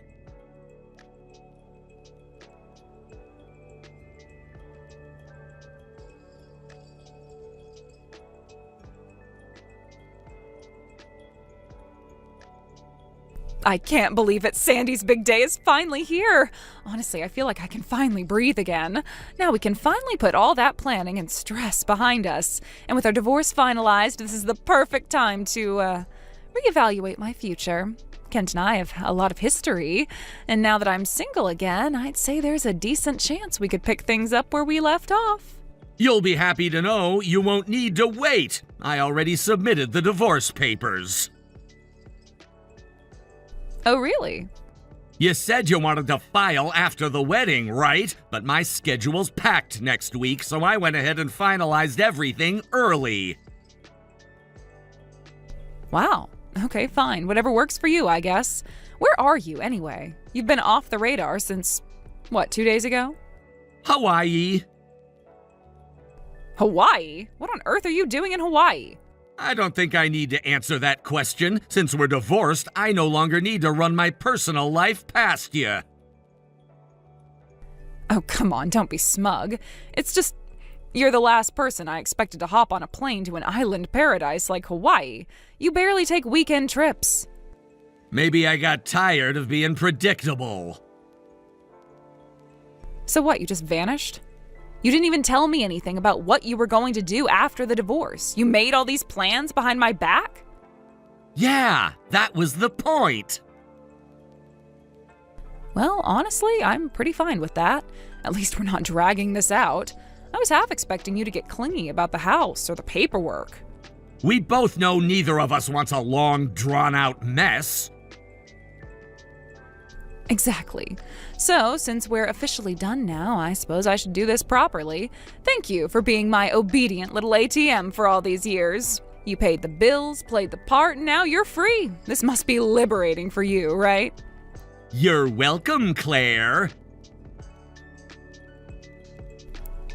I can't believe it. Sandy's big day is finally here. Honestly, I feel like I can finally breathe again. Now we can finally put all that planning and stress behind us. And with our divorce finalized, this is the perfect time to, reevaluate my future. Kent and I have a lot of history, and now that I'm single again, I'd say there's a decent chance we could pick things up where we left off. You'll be happy to know you won't need to wait. I already submitted the divorce papers. Oh, really? You said you wanted to file after the wedding, right? But my schedule's packed next week, so I went ahead and finalized everything early. Wow. Okay, fine. Whatever works for you, I guess. Where are you, anyway? You've been off the radar since, 2 days ago? Hawaii. Hawaii? What on earth are you doing in Hawaii? I don't think I need to answer that question. Since we're divorced, I no longer need to run my personal life past you. Oh, come on, don't be smug. It's just, you're the last person I expected to hop on a plane to an island paradise like Hawaii. You barely take weekend trips. Maybe I got tired of being predictable. So what, you just vanished? You didn't even tell me anything about what you were going to do after the divorce. You made all these plans behind my back? Yeah, that was the point. Well, honestly, I'm pretty fine with that. At least we're not dragging this out. I was half expecting you to get clingy about the house or the paperwork. We both know neither of us wants a long, drawn-out mess. Exactly. So, since we're officially done now, I suppose I should do this properly. Thank you for being my obedient little ATM for all these years. You paid the bills, played the part, and now you're free. This must be liberating for you, right? You're welcome, Claire.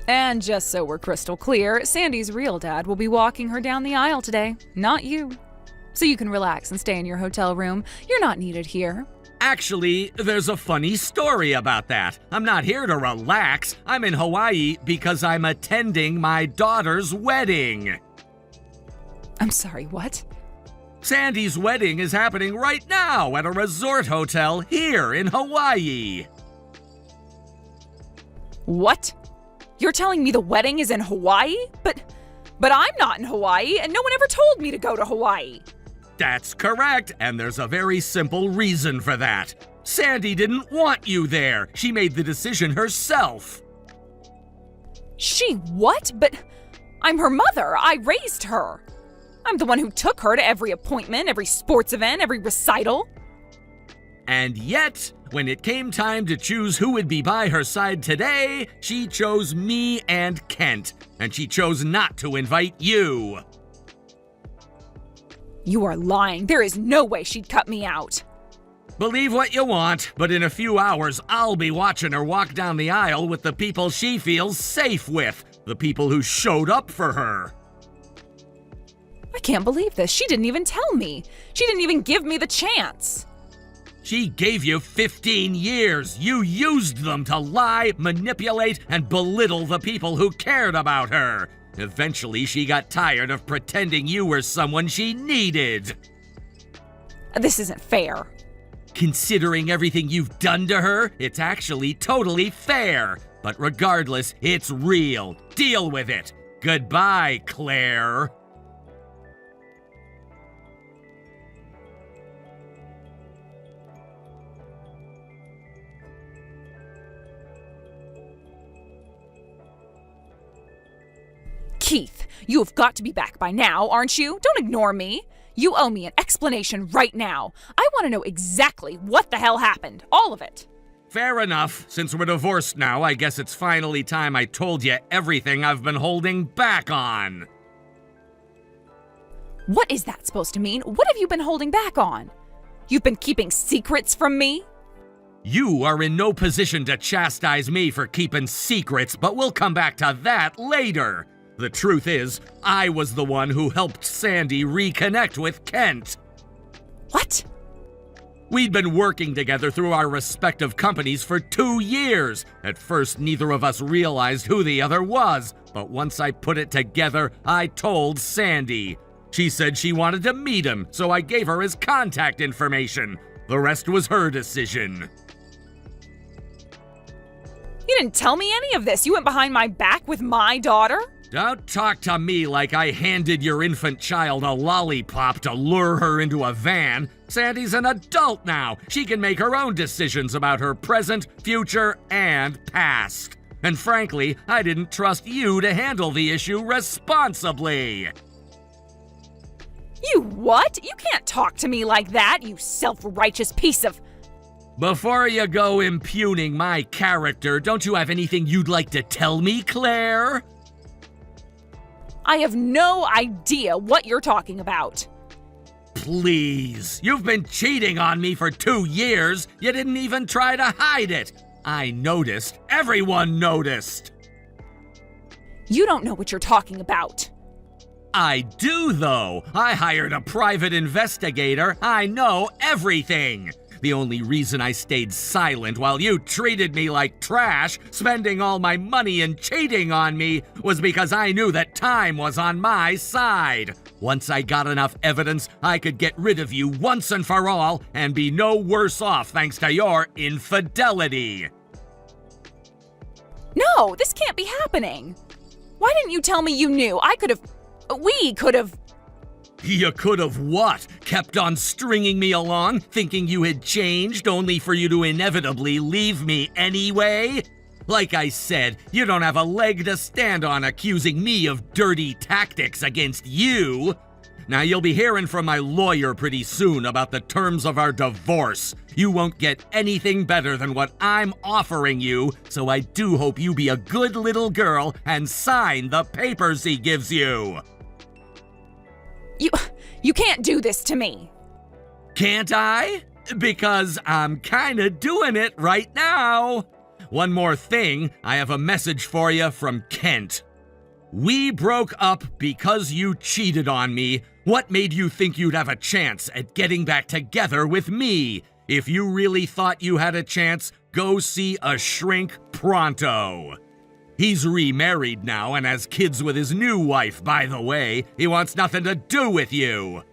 And just so we're crystal clear, Sandy's real dad will be walking her down the aisle today, not you. So you can relax and stay in your hotel room. You're not needed here. Actually, there's a funny story about that. I'm not here to relax. I'm in Hawaii because I'm attending my daughter's wedding. I'm sorry, what? Sandy's wedding is happening right now at a resort hotel here in Hawaii. What? You're telling me the wedding is in Hawaii? But I'm not in Hawaii, and no one ever told me to go to Hawaii. That's correct, and there's a very simple reason for that. Sandy didn't want you there. She made the decision herself. She what? But I'm her mother. I raised her. I'm the one who took her to every appointment, every sports event, every recital. And yet, when it came time to choose who would be by her side today, she chose me and Kent, and she chose not to invite you. You are lying. There is no way she'd cut me out. Believe what you want, but in a few hours, I'll be watching her walk down the aisle with the people she feels safe with, the people who showed up for her. I can't believe this. She didn't even tell me. She didn't even give me the chance. She gave you 15 years. You used them to lie, manipulate, and belittle the people who cared about her. Eventually, she got tired of pretending you were someone she needed. This isn't fair. Considering everything you've done to her, it's actually totally fair. But regardless, it's real. Deal with it. Goodbye, Claire. Keith, you have got to be back by now, aren't you? Don't ignore me. You owe me an explanation right now. I want to know exactly what the hell happened. All of it. Fair enough. Since we're divorced now, I guess it's finally time I told you everything I've been holding back on. What is that supposed to mean? What have you been holding back on? You've been keeping secrets from me? You are in no position to chastise me for keeping secrets, but we'll come back to that later. The truth is, I was the one who helped Sandy reconnect with Kent. What? We'd been working together through our respective companies for 2 years. At first, neither of us realized who the other was, but once I put it together, I told Sandy. She said she wanted to meet him, so I gave her his contact information. The rest was her decision. You didn't tell me any of this. You went behind my back with my daughter? Don't talk to me like I handed your infant child a lollipop to lure her into a van. Sandy's an adult now. She can make her own decisions about her present, future, and past. And frankly, I didn't trust you to handle the issue responsibly. You what? You can't talk to me like that, you self-righteous piece of... Before you go impugning my character, don't you have anything you'd like to tell me, Claire? I have no idea what you're talking about. Please, you've been cheating on me for 2 years. You didn't even try to hide it. I noticed. Everyone noticed. You don't know what you're talking about. I do, though. I hired a private investigator. I know everything. The only reason I stayed silent while you treated me like trash, spending all my money and cheating on me, was because I knew that time was on my side. Once I got enough evidence, I could get rid of you once and for all and be no worse off thanks to your infidelity. No, this can't be happening. Why didn't you tell me you knew? We could have... You could have what? Kept on stringing me along, thinking you had changed, only for you to inevitably leave me anyway? Like I said, you don't have a leg to stand on accusing me of dirty tactics against you. Now you'll be hearing from my lawyer pretty soon about the terms of our divorce. You won't get anything better than what I'm offering you, so I do hope you be a good little girl and sign the papers he gives you. You can't do this to me. Can't I? Because I'm kinda doing it right now. One more thing, I have a message for you from Kent. We broke up because you cheated on me. What made you think you'd have a chance at getting back together with me? If you really thought you had a chance, go see a shrink pronto. He's remarried now and has kids with his new wife, by the way. He wants nothing to do with you.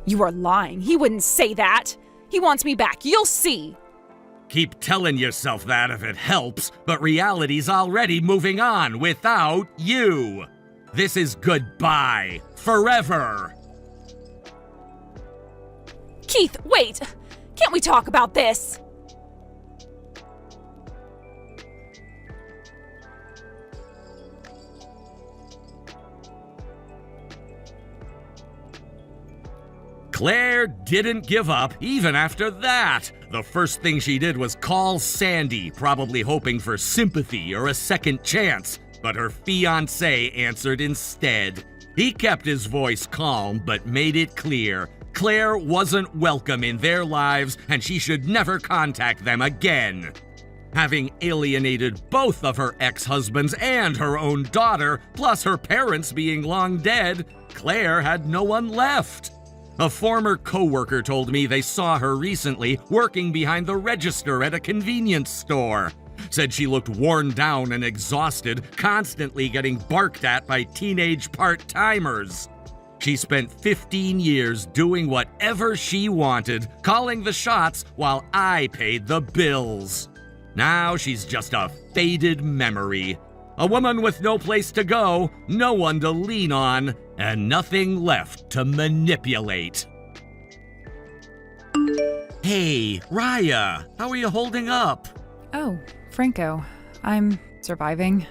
You are lying. He wouldn't say that. He wants me back. You'll see. Keep telling yourself that if it helps, but reality's already moving on without you. This is goodbye. Forever. Keith, wait! Can't we talk about this? Claire didn't give up even after that. The first thing she did was call Sandy, probably hoping for sympathy or a second chance, but her fiancé answered instead. He kept his voice calm, but made it clear Claire wasn't welcome in their lives and she should never contact them again. Having alienated both of her ex-husbands and her own daughter, plus her parents being long dead, Claire had no one left. A former co-worker told me they saw her recently working behind the register at a convenience store. Said she looked worn down and exhausted, constantly getting barked at by teenage part-timers. She spent 15 years doing whatever she wanted, calling the shots while I paid the bills. Now she's just a faded memory. A woman with no place to go, no one to lean on, and nothing left to manipulate. Hey, Raya, how are you holding up? Oh, Franco. I'm surviving.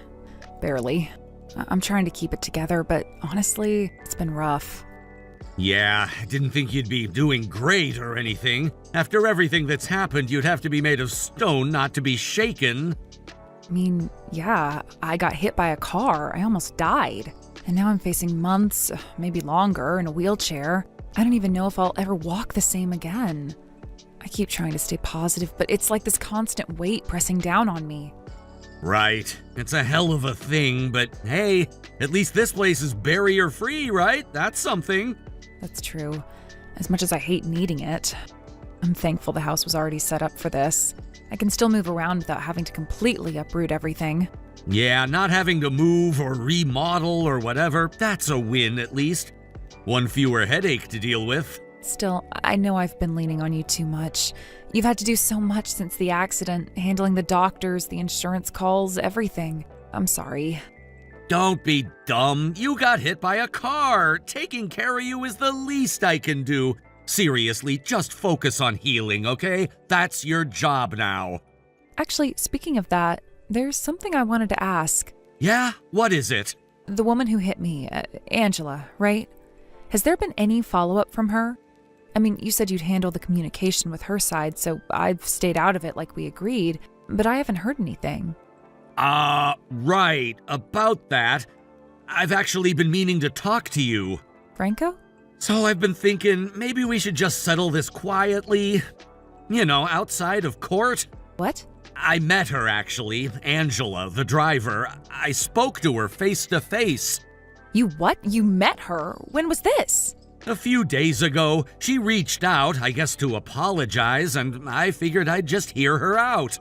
Barely. I'm trying to keep it together, but honestly, it's been rough. Yeah, I didn't think you'd be doing great or anything. After everything that's happened, you'd have to be made of stone not to be shaken. I mean, yeah, I got hit by a car. I almost died. And now I'm facing months, maybe longer, in a wheelchair. I don't even know if I'll ever walk the same again. I keep trying to stay positive, but it's like this constant weight pressing down on me. Right. It's a hell of a thing, but hey, at least this place is barrier-free, right? That's something. That's true. As much as I hate needing it, I'm thankful the house was already set up for this. I can still move around without having to completely uproot everything. Yeah, not having to move or remodel or whatever, that's a win at least. One fewer headache to deal with. Still, I know I've been leaning on you too much. You've had to do so much since the accident, handling the doctors, the insurance calls, everything. I'm sorry. Don't be dumb. You got hit by a car. Taking care of you is the least I can do. Seriously, just focus on healing, okay? That's your job now. Actually, speaking of that, there's something I wanted to ask. Yeah? What is it? The woman who hit me, Angela, right? Has there been any follow-up from her? I mean, you said you'd handle the communication with her side, so I've stayed out of it like we agreed, but I haven't heard anything. Right. About that, I've actually been meaning to talk to you. Franco? So I've been thinking maybe we should just settle this quietly. You know, outside of court. What? I met her, actually. Angela, the driver. I spoke to her face to face. You what? You met her? When was this? A few days ago, she reached out, I guess to apologize, and I figured I'd just hear her out.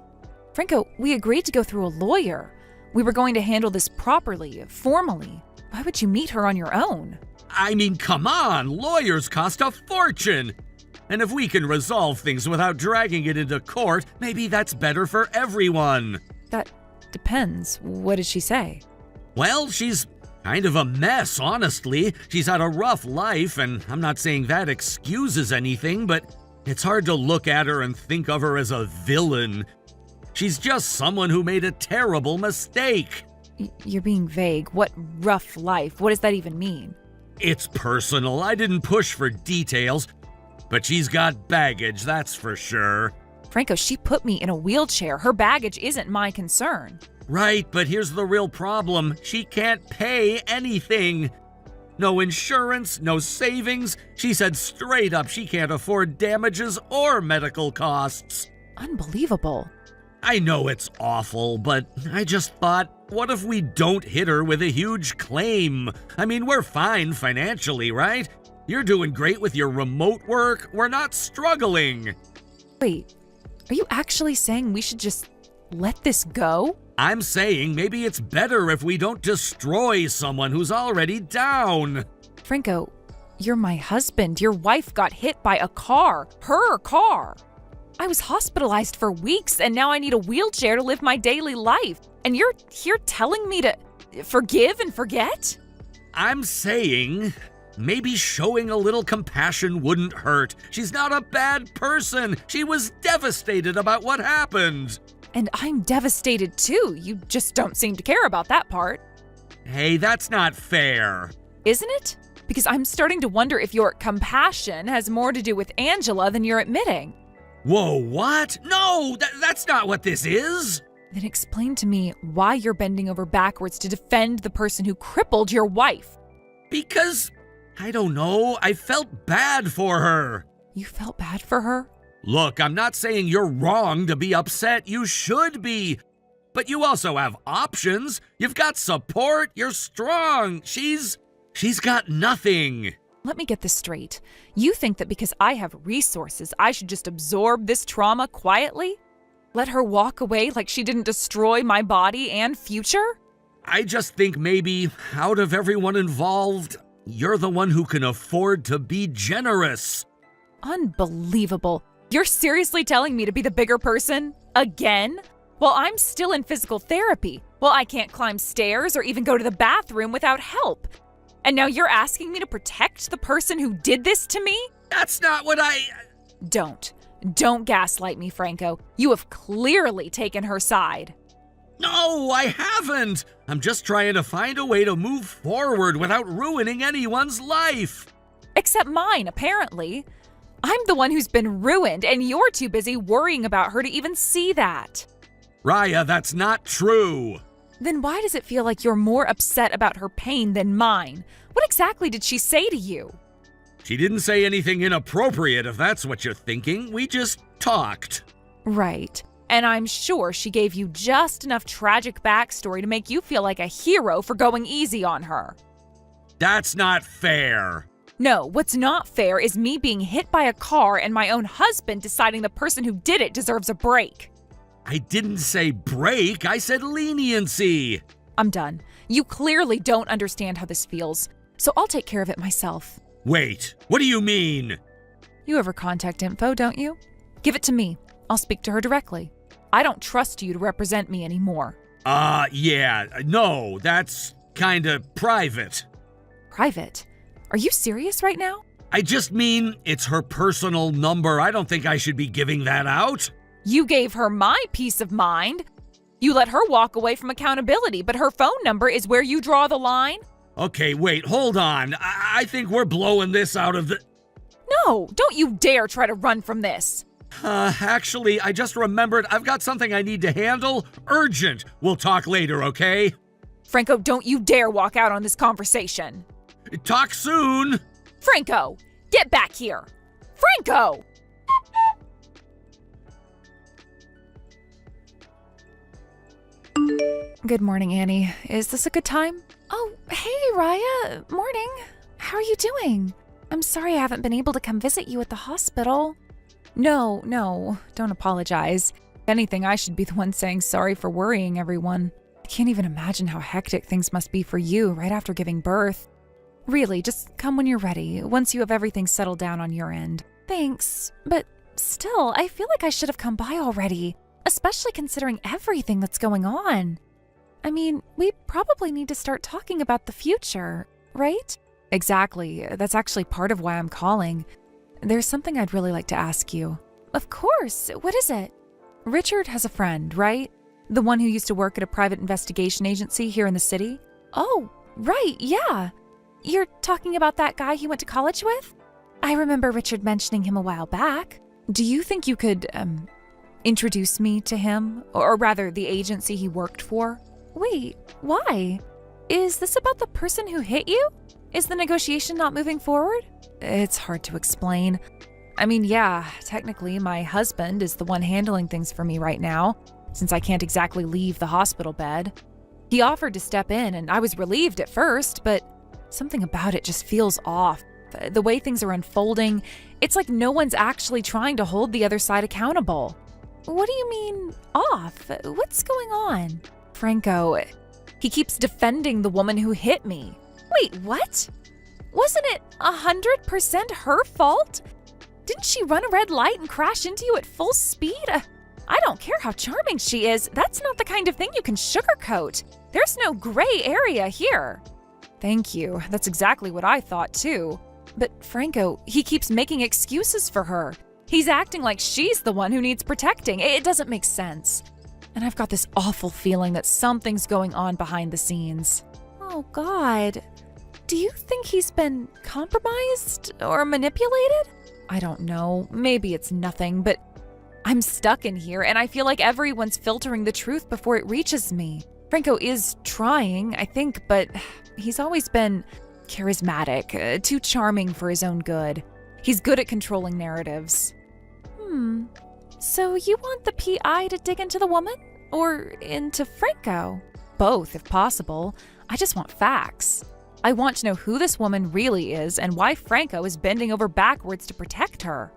Franco, we agreed to go through a lawyer. We were going to handle this properly, formally. Why would you meet her on your own? I mean, come on, lawyers cost a fortune. And if we can resolve things without dragging it into court, maybe that's better for everyone. That depends. What did she say? Well, she's kind of a mess, honestly. She's had a rough life, and I'm not saying that excuses anything, but it's hard to look at her and think of her as a villain. She's just someone who made a terrible mistake. You're being vague. What rough life? What does that even mean? It's personal. I didn't push for details, but she's got baggage, that's for sure. Franco, she put me in a wheelchair. Her baggage isn't my concern. Right, but here's the real problem. She can't pay anything. No insurance, no savings. She said straight up she can't afford damages or medical costs. Unbelievable. I know it's awful, but I just thought, what if we don't hit her with a huge claim? I mean, we're fine financially, right? You're doing great with your remote work. We're not struggling. Wait, are you actually saying we should just let this go? I'm saying maybe it's better if we don't destroy someone who's already down. Franco, you're my husband. Your wife got hit by a car. Her car. I was hospitalized for weeks and now I need a wheelchair to live my daily life. And you're here telling me to forgive and forget? I'm saying maybe showing a little compassion wouldn't hurt. She's not a bad person. She was devastated about what happened. And I'm devastated too. You just don't seem to care about that part. Hey, that's not fair. Isn't it? Because I'm starting to wonder if your compassion has more to do with Angela than you're admitting. Whoa, what? No, that's not what this is. Then explain to me why you're bending over backwards to defend the person who crippled your wife. Because, I don't know, I felt bad for her. You felt bad for her? Look, I'm not saying you're wrong to be upset. You should be. But you also have options. You've got support. You're strong. She's got nothing. Let me get this straight. You think that because I have resources, I should just absorb this trauma quietly? Let her walk away like she didn't destroy my body and future? I just think maybe, out of everyone involved, you're the one who can afford to be generous. Unbelievable. You're seriously telling me to be the bigger person? Again? While I'm still in physical therapy. While I can't climb stairs or even go to the bathroom without help. And now you're asking me to protect the person who did this to me? That's not what Don't gaslight me, Franco. You have clearly taken her side. No, I haven't. I'm just trying to find a way to move forward without ruining anyone's life. Except mine, apparently. I'm the one who's been ruined, and you're too busy worrying about her to even see that. Raya, that's not true. Then why does it feel like you're more upset about her pain than mine? What exactly did she say to you? She didn't say anything inappropriate, if that's what you're thinking. We just talked. Right. And I'm sure she gave you just enough tragic backstory to make you feel like a hero for going easy on her. That's not fair. No, what's not fair is me being hit by a car and my own husband deciding the person who did it deserves a break. I didn't say break, I said leniency. I'm done. You clearly don't understand how this feels, so I'll take care of it myself. Wait, what do you mean? You have her contact info, don't you? Give it to me. I'll speak to her directly. I don't trust you to represent me anymore. Yeah, no, that's kinda private. Private? Are you serious right now? I just mean it's her personal number. I don't think I should be giving that out. You gave her my peace of mind. You let her walk away from accountability, but her phone number is where you draw the line? Okay, wait, hold on. I think we're blowing this out of the... No, don't you dare try to run from this. Actually, I just remembered I've got something I need to handle. Urgent. We'll talk later, okay? Franco, don't you dare walk out on this conversation. Talk soon. Franco, get back here. Franco! Good morning, Annie. Is this a good time? Oh, hey, Raya. Morning. How are you doing? I'm sorry I haven't been able to come visit you at the hospital. No, don't apologize. If anything, I should be the one saying sorry for worrying everyone. I can't even imagine how hectic things must be for you right after giving birth. Really, just come when you're ready, once you have everything settled down on your end. Thanks, but still, I feel like I should have come by already, especially considering everything that's going on. I mean, we probably need to start talking about the future, right? Exactly. That's actually part of why I'm calling. There's something I'd really like to ask you. Of course. What is it? Richard has a friend, right? The one who used to work at a private investigation agency here in the city? Oh, right, yeah. You're talking about that guy he went to college with? I remember Richard mentioning him a while back. Do you think you could, introduce me to him? Or rather, the agency he worked for? Wait, why? Is this about the person who hit you? Is the negotiation not moving forward? It's hard to explain. I mean, yeah, technically my husband is the one handling things for me right now, since I can't exactly leave the hospital bed. He offered to step in and I was relieved at first, but something about it just feels off. The way things are unfolding, it's like no one's actually trying to hold the other side accountable. What do you mean, off? What's going on? Franco, he keeps defending the woman who hit me. Wait, what? Wasn't it 100% her fault? Didn't she run a red light and crash into you at full speed? I don't care how charming she is. That's not the kind of thing you can sugarcoat. There's no gray area here. Thank you. That's exactly what I thought, too. But Franco, he keeps making excuses for her. He's acting like she's the one who needs protecting. It doesn't make sense. And I've got this awful feeling that something's going on behind the scenes. Oh, God. Do you think he's been compromised or manipulated? I don't know. Maybe it's nothing, but I'm stuck in here and I feel like everyone's filtering the truth before it reaches me. Franco is trying, I think, but he's always been charismatic, too charming for his own good. He's good at controlling narratives. So you want the PI to dig into the woman? Or into Franco? Both, if possible. I just want facts. I want to know who this woman really is and why Franco is bending over backwards to protect her.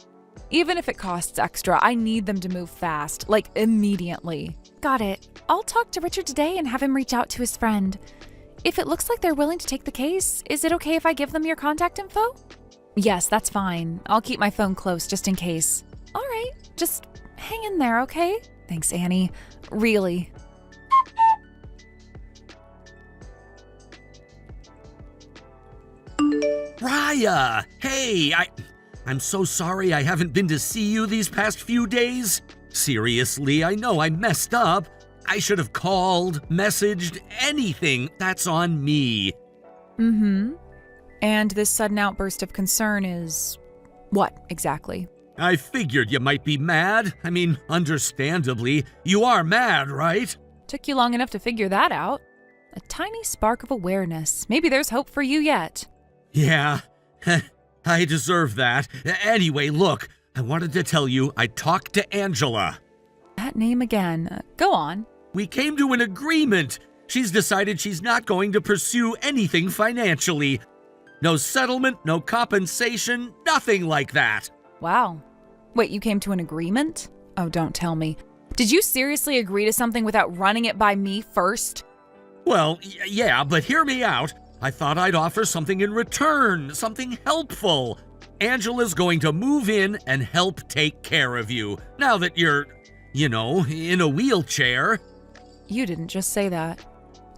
Even if it costs extra, I need them to move fast, like immediately. Got it. I'll talk to Richard today and have him reach out to his friend. If it looks like they're willing to take the case, is it okay if I give them your contact info? Yes, that's fine. I'll keep my phone close just in case. All right, just hang in there, okay? Thanks, Annie. Really. Raya! Hey, I'm so sorry I haven't been to see you these past few days. Seriously, I know I messed up. I should have called, messaged, anything. That's on me. And this sudden outburst of concern is what exactly? I figured you might be mad. I mean, understandably, you are mad, right? Took you long enough to figure that out. A tiny spark of awareness. Maybe there's hope for you yet. Yeah, I deserve that. Anyway, look, I wanted to tell you I talked to Angela. That name again. Go on. We came to an agreement. She's decided she's not going to pursue anything financially. No settlement, no compensation, nothing like that. Wow. Wait, you came to an agreement? Oh, don't tell me. Did you seriously agree to something without running it by me first? Well, yeah, but hear me out. I thought I'd offer something in return, something helpful. Angela's going to move in and help take care of you, now that you're, in a wheelchair. You didn't just say that.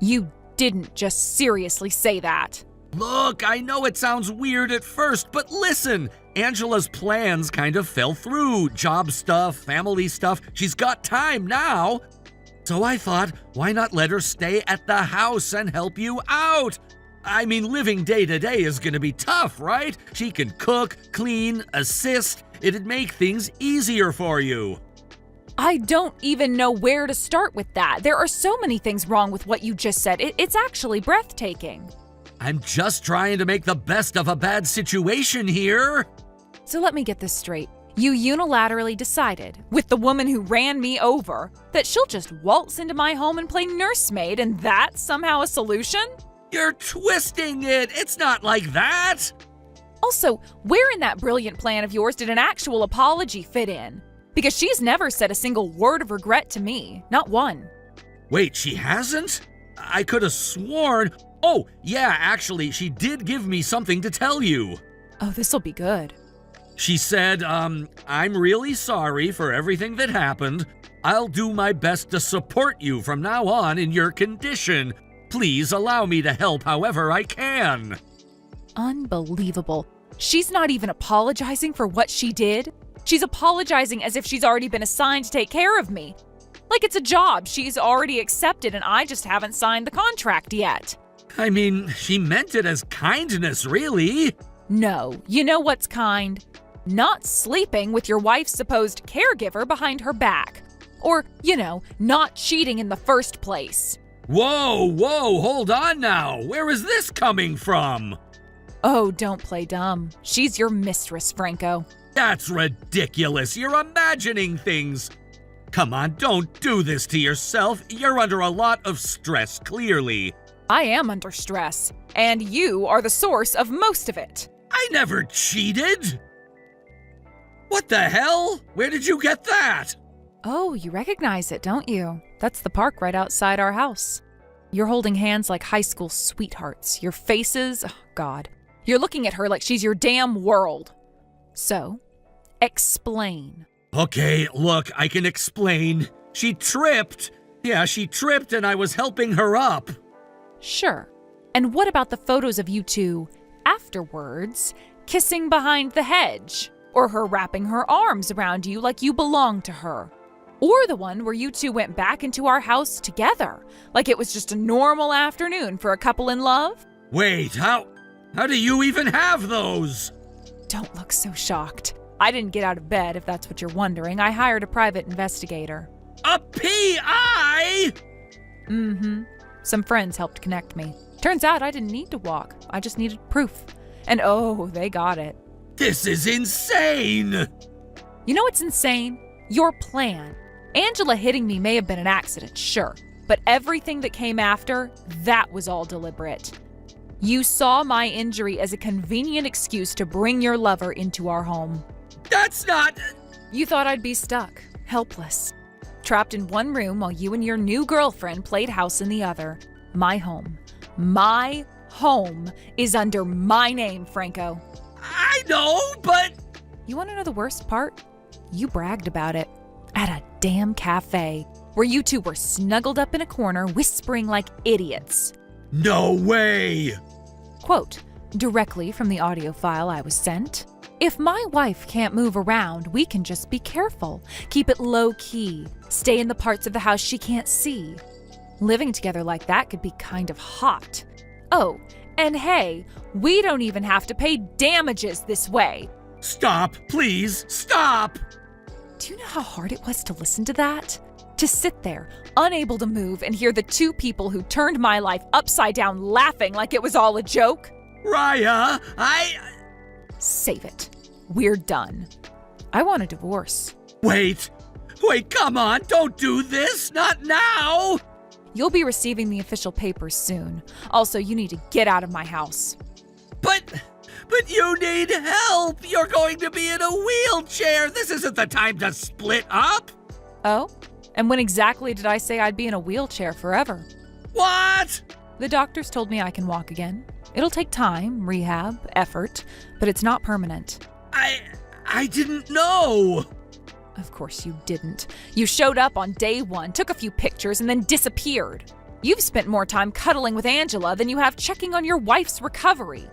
You didn't just seriously say that. Look, I know it sounds weird at first, but listen, Angela's plans kind of fell through. Job stuff, family stuff. She's got time now. So I thought, why not let her stay at the house and help you out? I mean, living day to day is gonna be tough, right? She can cook, clean, assist. It'd make things easier for you. I don't even know where to start with that. There are so many things wrong with what you just said. It's actually breathtaking. I'm just trying to make the best of a bad situation here. So let me get this straight. You unilaterally decided, with the woman who ran me over, that she'll just waltz into my home and play nursemaid, and that's somehow a solution? You're twisting it. It's not like that. Also, where in that brilliant plan of yours did an actual apology fit in? Because she's never said a single word of regret to me. Not one. Wait, she hasn't? I could have sworn. Oh, yeah, actually, she did give me something to tell you. Oh, this'll be good. She said, I'm really sorry for everything that happened. I'll do my best to support you from now on in your condition. Please allow me to help however I can. Unbelievable. She's not even apologizing for what she did. She's apologizing as if she's already been assigned to take care of me. Like it's a job she's already accepted and I just haven't signed the contract yet. I mean, she meant it as kindness, really. No, you know what's kind? Not sleeping with your wife's supposed caregiver behind her back. Or, not cheating in the first place. Whoa, hold on now. Where is this coming from? Oh, don't play dumb. She's your mistress, Franco. That's ridiculous. You're imagining things. Come on, don't do this to yourself. You're under a lot of stress, clearly. I am under stress, and you are the source of most of it. I I never cheated! What the hell? Where did you get that? Oh, you recognize it, don't you? That's the park right outside our house. You're holding hands like high school sweethearts. Your faces, oh God. You're looking at her like she's your damn world. So, explain. Okay, look, I can explain. She tripped. Yeah, she tripped and I was helping her up. Sure. And what about the photos of you two afterwards kissing behind the hedge? Or her wrapping her arms around you like you belong to her? Or the one where you two went back into our house together, like it was just a normal afternoon for a couple in love? Wait, how do you even have those? Don't look so shocked. I didn't get out of bed, if that's what you're wondering. I hired a private investigator. A PI? Mm-hmm. Some friends helped connect me. Turns out I didn't need to walk. I just needed proof. And oh, they got it. This is insane! You know what's insane? Your plan. Angela hitting me may have been an accident, sure. But everything that came after, that was all deliberate. You saw my injury as a convenient excuse to bring your lover into our home. That's not... You thought I'd be stuck, helpless, trapped in one room while you and your new girlfriend played house in the other. My home. My home is under my name, Franco. I know, but... You want to know the worst part? You bragged about it. At a damn cafe, where you two were snuggled up in a corner whispering like idiots. No way! Quote, directly from the audio file I was sent, "If my wife can't move around, we can just be careful. Keep it low-key. Stay in the parts of the house she can't see. Living together like that could be kind of hot. Oh, and hey, we don't even have to pay damages this way." Stop, please, stop! Do you know how hard it was to listen to that? To sit there, unable to move, and hear the two people who turned my life upside down laughing like it was all a joke? Raya, Save it. We're done. I want a divorce. Wait, come on, don't do this, not now! You'll be receiving the official papers soon. Also, you need to get out of my house. But you need help! You're going to be in a wheelchair! This isn't the time to split up! Oh? And when exactly did I say I'd be in a wheelchair forever? What? The doctors told me I can walk again. It'll take time, rehab, effort, but it's not permanent. I didn't know! Of course you didn't. You showed up on day one, took a few pictures, and then disappeared. You've spent more time cuddling with Angela than you have checking on your wife's recovery.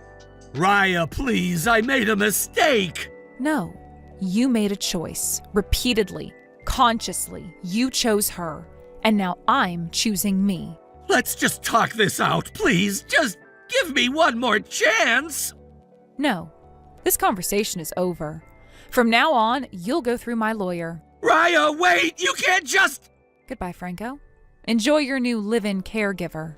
Raya, please, I made a mistake! No, you made a choice, repeatedly, consciously. You chose her, and now I'm choosing me. Let's just talk this out, please. Just give me one more chance! No, this conversation is over. From now on, you'll go through my lawyer. Raya, wait! You can't just... Goodbye, Franco. Enjoy your new live-in caregiver.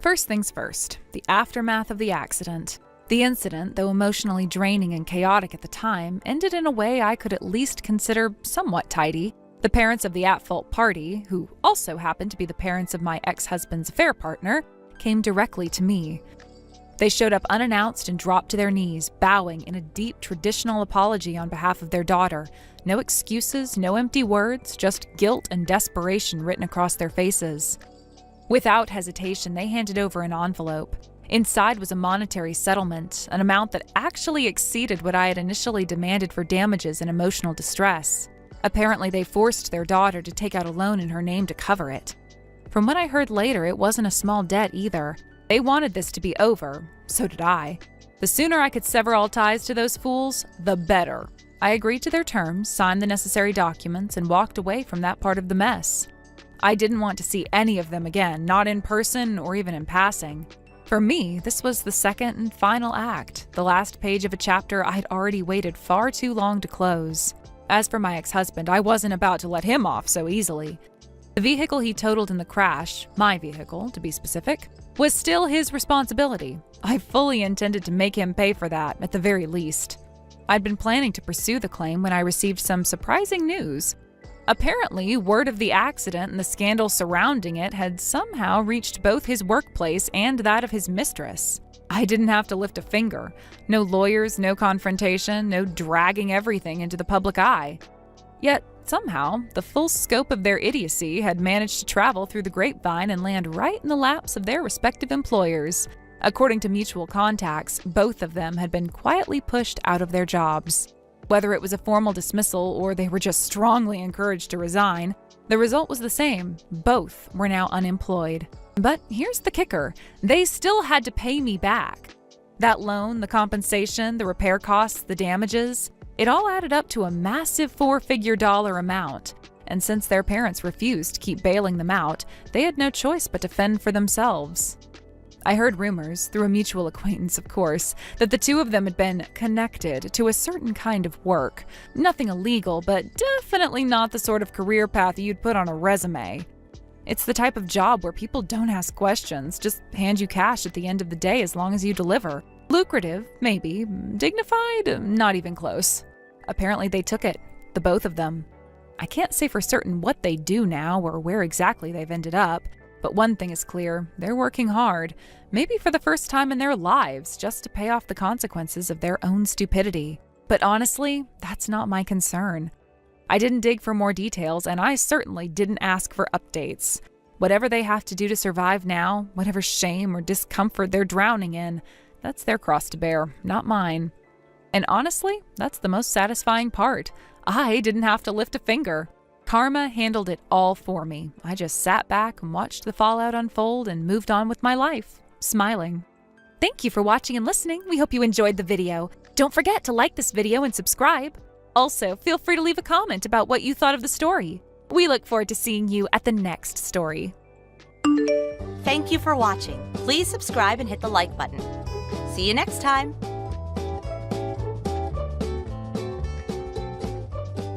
First things first, the aftermath of the accident. The incident, though emotionally draining and chaotic at the time, ended in a way I could at least consider somewhat tidy. The parents of the at-fault party, who also happened to be the parents of my ex-husband's affair partner, came directly to me. They showed up unannounced and dropped to their knees, bowing in a deep traditional apology on behalf of their daughter. No excuses, no empty words, just guilt and desperation written across their faces. Without hesitation, they handed over an envelope. Inside was a monetary settlement, an amount that actually exceeded what I had initially demanded for damages and emotional distress. Apparently, they forced their daughter to take out a loan in her name to cover it. From what I heard later, it wasn't a small debt either. They wanted this to be over, so did I. The sooner I could sever all ties to those fools, the better. I agreed to their terms, signed the necessary documents, and walked away from that part of the mess. I didn't want to see any of them again, not in person or even in passing. For me, this was the second and final act, the last page of a chapter I'd already waited far too long to close. As for my ex-husband, I wasn't about to let him off so easily. The vehicle he totaled in the crash, my vehicle to be specific, was still his responsibility. I fully intended to make him pay for that, at the very least. I'd been planning to pursue the claim when I received some surprising news. Apparently, word of the accident and the scandal surrounding it had somehow reached both his workplace and that of his mistress. I didn't have to lift a finger. No lawyers, no confrontation, no dragging everything into the public eye. Yet, somehow, the full scope of their idiocy had managed to travel through the grapevine and land right in the laps of their respective employers. According to mutual contacts, both of them had been quietly pushed out of their jobs. Whether it was a formal dismissal or they were just strongly encouraged to resign, the result was the same. Both were now unemployed. But here's the kicker. They still had to pay me back. That loan, the compensation, the repair costs, the damages, it all added up to a massive four-figure dollar amount. And since their parents refused to keep bailing them out, they had no choice but to fend for themselves. I heard rumors, through a mutual acquaintance of course, that the two of them had been connected to a certain kind of work. Nothing illegal, but definitely not the sort of career path you'd put on a resume. It's the type of job where people don't ask questions, just hand you cash at the end of the day as long as you deliver. Lucrative, maybe. Dignified, not even close. Apparently they took it, the both of them. I can't say for certain what they do now or where exactly they've ended up, but one thing is clear, they're working hard, maybe for the first time in their lives, just to pay off the consequences of their own stupidity. But honestly, that's not my concern. I didn't dig for more details, and I certainly didn't ask for updates. Whatever they have to do to survive now, whatever shame or discomfort they're drowning in, that's their cross to bear, not mine. And honestly, that's the most satisfying part. I didn't have to lift a finger. Karma handled it all for me. I just sat back and watched the fallout unfold and moved on with my life, smiling. Thank you for watching and listening. We hope you enjoyed the video. Don't forget to like this video and subscribe. Also, feel free to leave a comment about what you thought of the story. We look forward to seeing you at the next story. Thank you for watching. Please subscribe and hit the like button. See you next time.